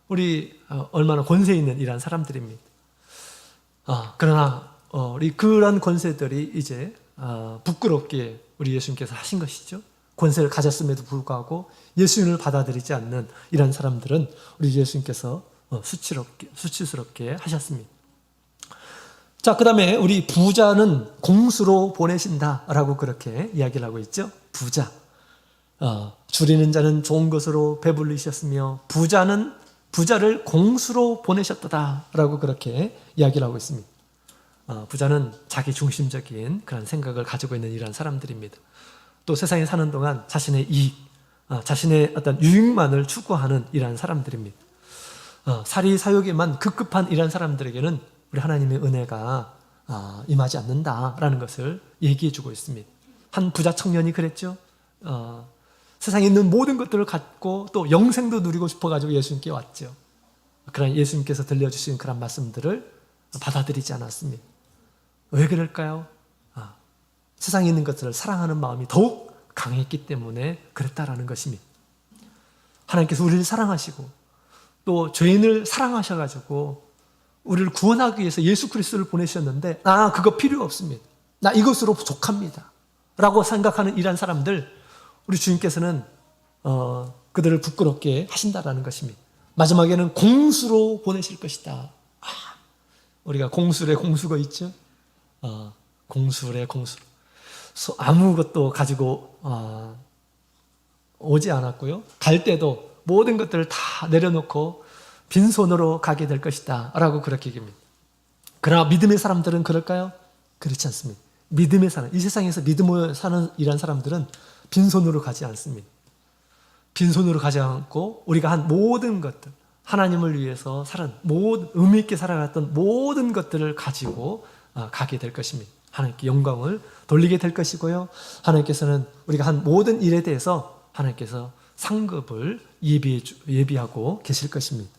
우리 얼마나 권세 있는 이런 사람들입니다. 그러나 우리 그런 권세들이 이제 부끄럽게 우리 예수님께서 하신 것이죠. 권세를 가졌음에도 불구하고 예수님을 받아들이지 않는 이런 사람들은 우리 예수님께서 수치스럽게 하셨습니다. 자, 그 다음에 우리 부자는 공수로 보내신다라고 그렇게 이야기를 하고 있죠. 부자, 줄이는 자는 좋은 것으로 배불리셨으며 부자를 공수로 보내셨다라고 그렇게 이야기를 하고 있습니다. 부자는 자기 중심적인 그런 생각을 가지고 있는 이러한 사람들입니다. 또 세상에 사는 동안 자신의 이익, 자신의 어떤 유익만을 추구하는 이러한 사람들입니다. 사리사욕에만 급급한 이러한 사람들에게는 우리 하나님의 은혜가 임하지 않는다라는 것을 얘기해 주고 있습니다. 한 부자 청년이 그랬죠. 세상에 있는 모든 것들을 갖고 또 영생도 누리고 싶어가지고 예수님께 왔죠. 그러나 예수님께서 들려주신 그런 말씀들을 받아들이지 않았습니다. 왜 그럴까요? 세상에 있는 것들을 사랑하는 마음이 더욱 강했기 때문에 그랬다라는 것입니다. 하나님께서 우리를 사랑하시고 또 죄인을 사랑하셔가지고 우리를 구원하기 위해서 예수 그리스도를 보내셨는데 그거 필요 없습니다. 나 이것으로 부족합니다 라고 생각하는 이런 사람들 우리 주님께서는 그들을 부끄럽게 하신다라는 것입니다. 마지막에는 공수로 보내실 것이다. 우리가 공술의 공수가 있죠. 공술의 공수. 아무것도 가지고 오지 않았고요. 갈 때도 모든 것들을 다 내려놓고 빈손으로 가게 될 것이다 라고 그렇게 얘기합니다. 그러나 믿음의 사람들은 그럴까요? 그렇지 않습니다. 믿음의 사람, 이 세상에서 믿음을 사는 이런 사람들은 빈손으로 가지 않습니다. 빈손으로 가지 않고 우리가 한 모든 것들, 하나님을 위해서 살은 모든 의미 있게 살아갔던 모든 것들을 가지고 가게 될 것입니다. 하나님께 영광을 돌리게 될 것이고요. 하나님께서는 우리가 한 모든 일에 대해서 하나님께서 상급을 예비하고 계실 것입니다.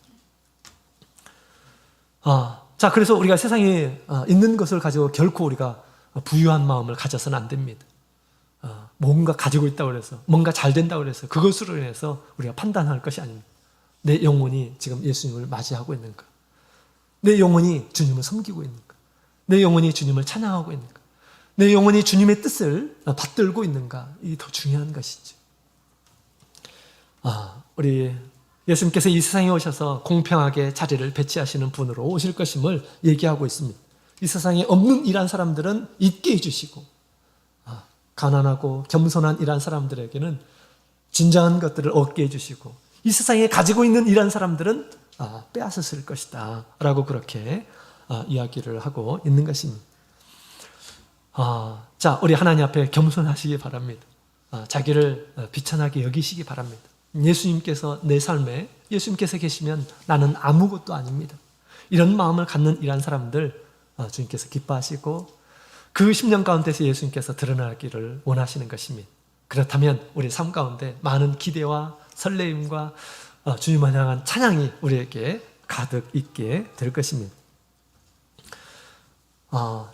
자, 그래서 우리가 세상에 있는 것을 가지고 결코 우리가 부유한 마음을 가져서는 안 됩니다. 뭔가 가지고 있다고 해서, 뭔가 잘 된다고 해서 그것으로 인해서 우리가 판단할 것이 아닙니다. 내 영혼이 지금 예수님을 맞이하고 있는가? 내 영혼이 주님을 섬기고 있는가? 내 영혼이 주님을 찬양하고 있는가? 내 영혼이 주님의 뜻을 받들고 있는가? 이게 더 중요한 것이죠. 우리 예수님께서 이 세상에 오셔서 공평하게 자리를 배치하시는 분으로 오실 것임을 얘기하고 있습니다. 이 세상에 없는 일한 사람들은 있게 해주시고, 가난하고 겸손한 일한 사람들에게는 진정한 것들을 얻게 해주시고, 이 세상에 가지고 있는 일한 사람들은 빼앗았을 것이다 라고 그렇게 이야기를 하고 있는 것입니다. 자, 우리 하나님 앞에 겸손하시기 바랍니다. 자기를 비천하게 여기시기 바랍니다. 예수님께서 내 삶에 예수님께서 계시면 나는 아무것도 아닙니다. 이런 마음을 갖는 일한 사람들 주님께서 기뻐하시고 그 10년 가운데서 예수님께서 드러나기를 원하시는 것입니다. 그렇다면 우리 삶 가운데 많은 기대와 설레임과 주님을 향한 찬양이 우리에게 가득 있게 될 것입니다.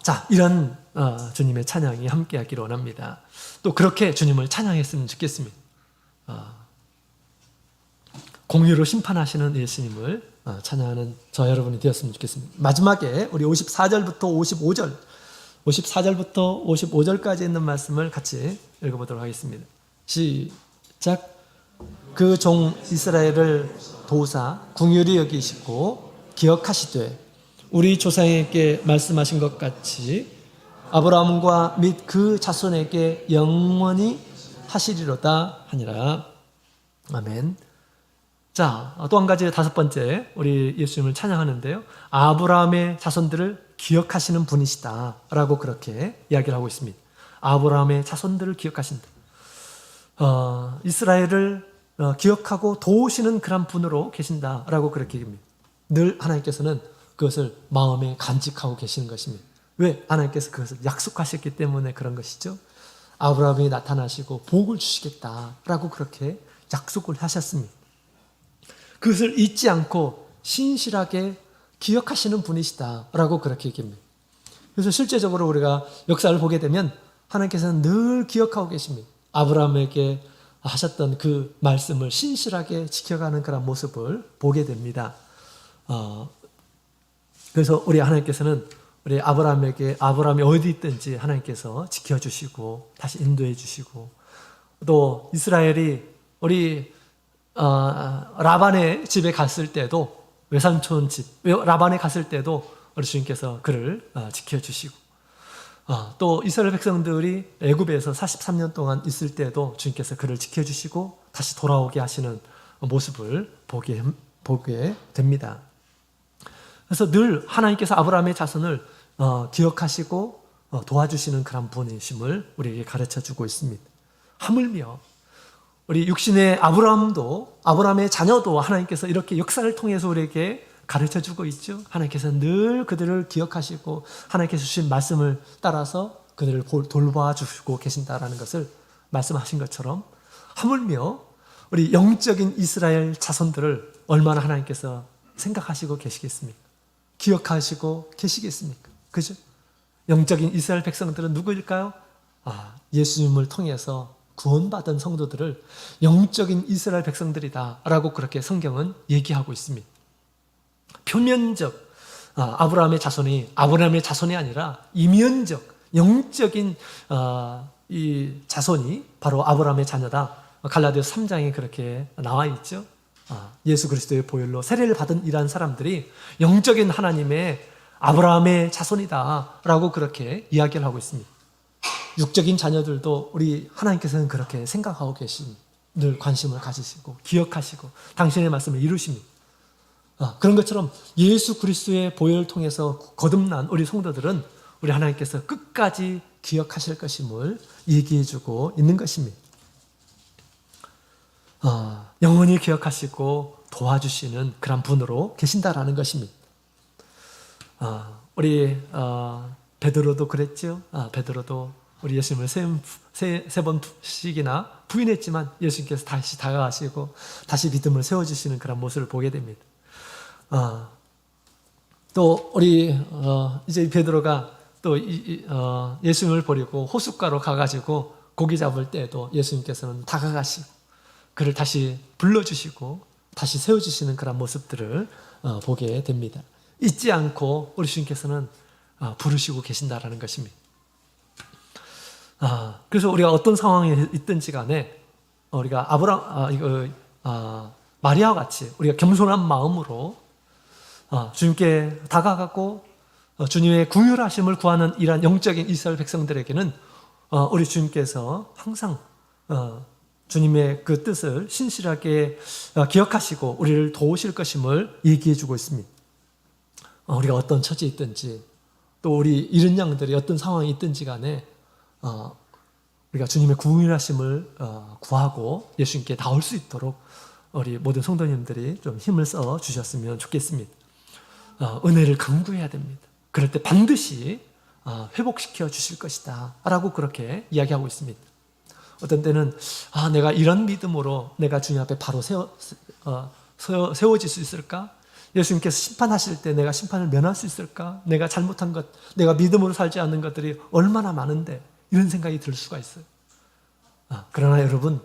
자, 이런 주님의 찬양이 함께하기를 원합니다. 또 그렇게 주님을 찬양했으면 좋겠습니다. 공의로 심판하시는 예수님을 찬양하는 저 여러분이 되었으면 좋겠습니다. 마지막에 우리 54절부터 55절, 54절부터 55절까지 있는 말씀을 같이 읽어보도록 하겠습니다. 시작. 그 종 이스라엘을 도우사 궁휼히 여기시고 기억하시되 우리 조상에게 말씀하신 것 같이 아브라함과 및 그 자손에게 영원히 하시리로다 하니라. 아멘. 자, 또 한 가지 다섯 번째 우리 예수님을 찬양하는데요. 아브라함의 자손들을 기억하시는 분이시다 라고 그렇게 이야기를 하고 있습니다. 아브라함의 자손들을 기억하신다. 이스라엘을 기억하고 도우시는 그런 분으로 계신다 라고 그렇게 얘기합니다. 늘 하나님께서는 그것을 마음에 간직하고 계시는 것입니다. 왜? 하나님께서 그것을 약속하셨기 때문에 그런 것이죠. 아브라함이 나타나시고 복을 주시겠다라고 그렇게 약속을 하셨습니다. 그것을 잊지 않고 신실하게 기억하시는 분이시다라고 그렇게 얘기합니다. 그래서 실제적으로 우리가 역사를 보게 되면 하나님께서는 늘 기억하고 계십니다. 아브라함에게 하셨던 그 말씀을 신실하게 지켜가는 그런 모습을 보게 됩니다. 그래서 우리 하나님께서는 우리 아브라함이 어디 있든지 하나님께서 지켜주시고 다시 인도해 주시고, 또 이스라엘이 우리 라반의 집에 갔을 때도, 외삼촌 집 라반에 갔을 때도 우리 주님께서 그를 지켜주시고, 또 이스라엘 백성들이 애굽에서 43년 동안 있을 때도 주님께서 그를 지켜주시고 다시 돌아오게 하시는 모습을 보게 됩니다. 그래서 늘 하나님께서 아브라함의 자손을 기억하시고 도와주시는 그런 분이심을 우리에게 가르쳐주고 있습니다. 하물며 우리 육신의 아브라함의 자녀도 하나님께서 이렇게 역사를 통해서 우리에게 가르쳐주고 있죠. 하나님께서 늘 그들을 기억하시고 하나님께서 주신 말씀을 따라서 그들을 돌봐주시고 계신다라는 것을 말씀하신 것처럼, 하물며 우리 영적인 이스라엘 자손들을 얼마나 하나님께서 생각하시고 계시겠습니까? 기억하시고 계시겠습니까? 그죠? 영적인 이스라엘 백성들은 누구일까요? 예수님을 통해서 구원받은 성도들을 영적인 이스라엘 백성들이다 라고 그렇게 성경은 얘기하고 있습니다. 표면적 아브라함의 자손이 아니라 이면적 영적인 이 자손이 바로 아브라함의 자녀다. 갈라디아서 3장에 그렇게 나와 있죠. 예수 그리스도의 보혈로 세례를 받은 이러한 사람들이 영적인 하나님의 아브라함의 자손이다 라고 그렇게 이야기를 하고 있습니다. 육적인 자녀들도 우리 하나님께서는 그렇게 생각하고 계십니다. 늘 관심을 가지시고 기억하시고 당신의 말씀을 이루십니다. 그런 것처럼 예수 그리스도의 보혈을 통해서 거듭난 우리 성도들은 우리 하나님께서 끝까지 기억하실 것임을 얘기해주고 있는 것입니다. 영원히 기억하시고 도와주시는 그런 분으로 계신다라는 것입니다. 우리 베드로도 그랬죠. 베드로도 우리 예수님을 세 번씩이나 부인했지만 예수님께서 다시 다가가시고 다시 믿음을 세워주시는 그런 모습을 보게 됩니다. 또 우리 이제 베드로가 또 예수님을 버리고 호숫가로 가가지고 고기 잡을 때에도 예수님께서는 다가가시고 그를 다시 불러주시고 다시 세워주시는 그런 모습들을 보게 됩니다. 잊지 않고 우리 주님께서는 부르시고 계신다라는 것입니다. 그래서 우리가 어떤 상황에 있든지 간에 우리가 마리아와 같이 우리가 겸손한 마음으로 주님께 다가가고 주님의 긍휼하심을 구하는 이러한 영적인 이스라엘 백성들에게는 우리 주님께서 항상 주님의 그 뜻을 신실하게 기억하시고 우리를 도우실 것임을 얘기해 주고 있습니다. 우리가 어떤 처지에 있든지 또 우리 잃은 양들이 어떤 상황이 있든지 간에 우리가 주님의 긍휼하심을 구하고 예수님께 나올 수 있도록 우리 모든 성도님들이 좀 힘을 써 주셨으면 좋겠습니다. 은혜를 강구해야 됩니다. 그럴 때 반드시 회복시켜 주실 것이다 라고 그렇게 이야기하고 있습니다. 어떤 때는 내가 이런 믿음으로 내가 주님 앞에 바로 세워질 수 있을까? 예수님께서 심판하실 때 내가 심판을 면할 수 있을까? 내가 잘못한 것, 내가 믿음으로 살지 않는 것들이 얼마나 많은데 이런 생각이 들 수가 있어요. 그러나 여러분,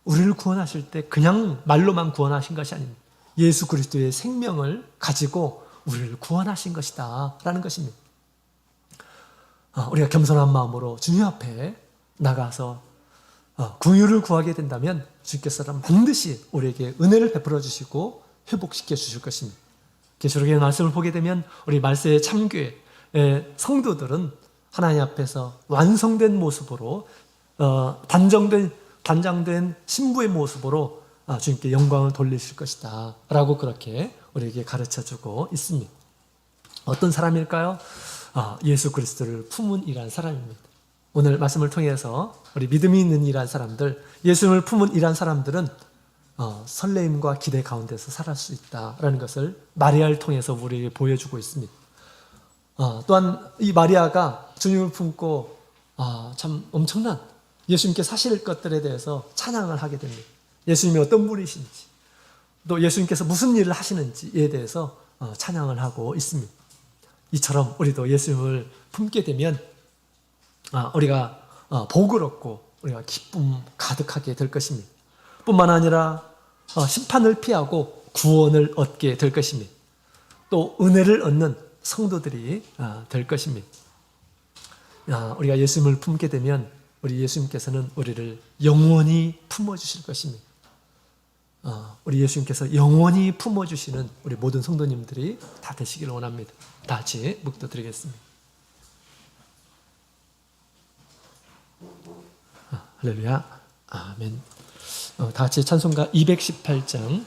우리를 구원하실 때 그냥 말로만 구원하신 것이 아닙니다. 예수 그리스도의 생명을 가지고 우리를 구원하신 것이다 라는 것입니다. 우리가 겸손한 마음으로 주님 앞에 나가서 긍휼을 구하게 된다면 주께서는 반드시 우리에게 은혜를 베풀어 주시고 회복시켜 주실 것입니다. 계시록의 말씀을 보게 되면 우리 말세의 참교회 성도들은 하나님 앞에서 완성된 모습으로 단장된 신부의 모습으로 주님께 영광을 돌리실 것이다 라고 그렇게 우리에게 가르쳐주고 있습니다. 어떤 사람일까요? 예수 그리스도를 품은 이러한 사람입니다. 오늘 말씀을 통해서 우리 믿음이 있는 이러한 사람들, 예수님을 품은 이러한 사람들은 설레임과 기대 가운데서 살아갈 수 있다라는 것을 마리아를 통해서 우리에게 보여주고 있습니다. 또한 이 마리아가 주님을 품고 참 엄청난 예수님께 사실 것들에 대해서 찬양을 하게 됩니다. 예수님이 어떤 분이신지 또 예수님께서 무슨 일을 하시는지에 대해서 찬양을 하고 있습니다. 이처럼 우리도 예수님을 품게 되면 우리가 복을 얻고 우리가 기쁨 가득하게 될 것입니다. 뿐만 아니라 심판을 피하고 구원을 얻게 될 것입니다. 또 은혜를 얻는 성도들이 될 것입니다. 우리가 예수님을 품게 되면 우리 예수님께서는 우리를 영원히 품어주실 것입니다. 우리 예수님께서 영원히 품어주시는 우리 모든 성도님들이 다 되시기를 원합니다. 다 같이 묵도드리겠습니다. 할렐루야, 아멘. 다 같이 찬송가 218장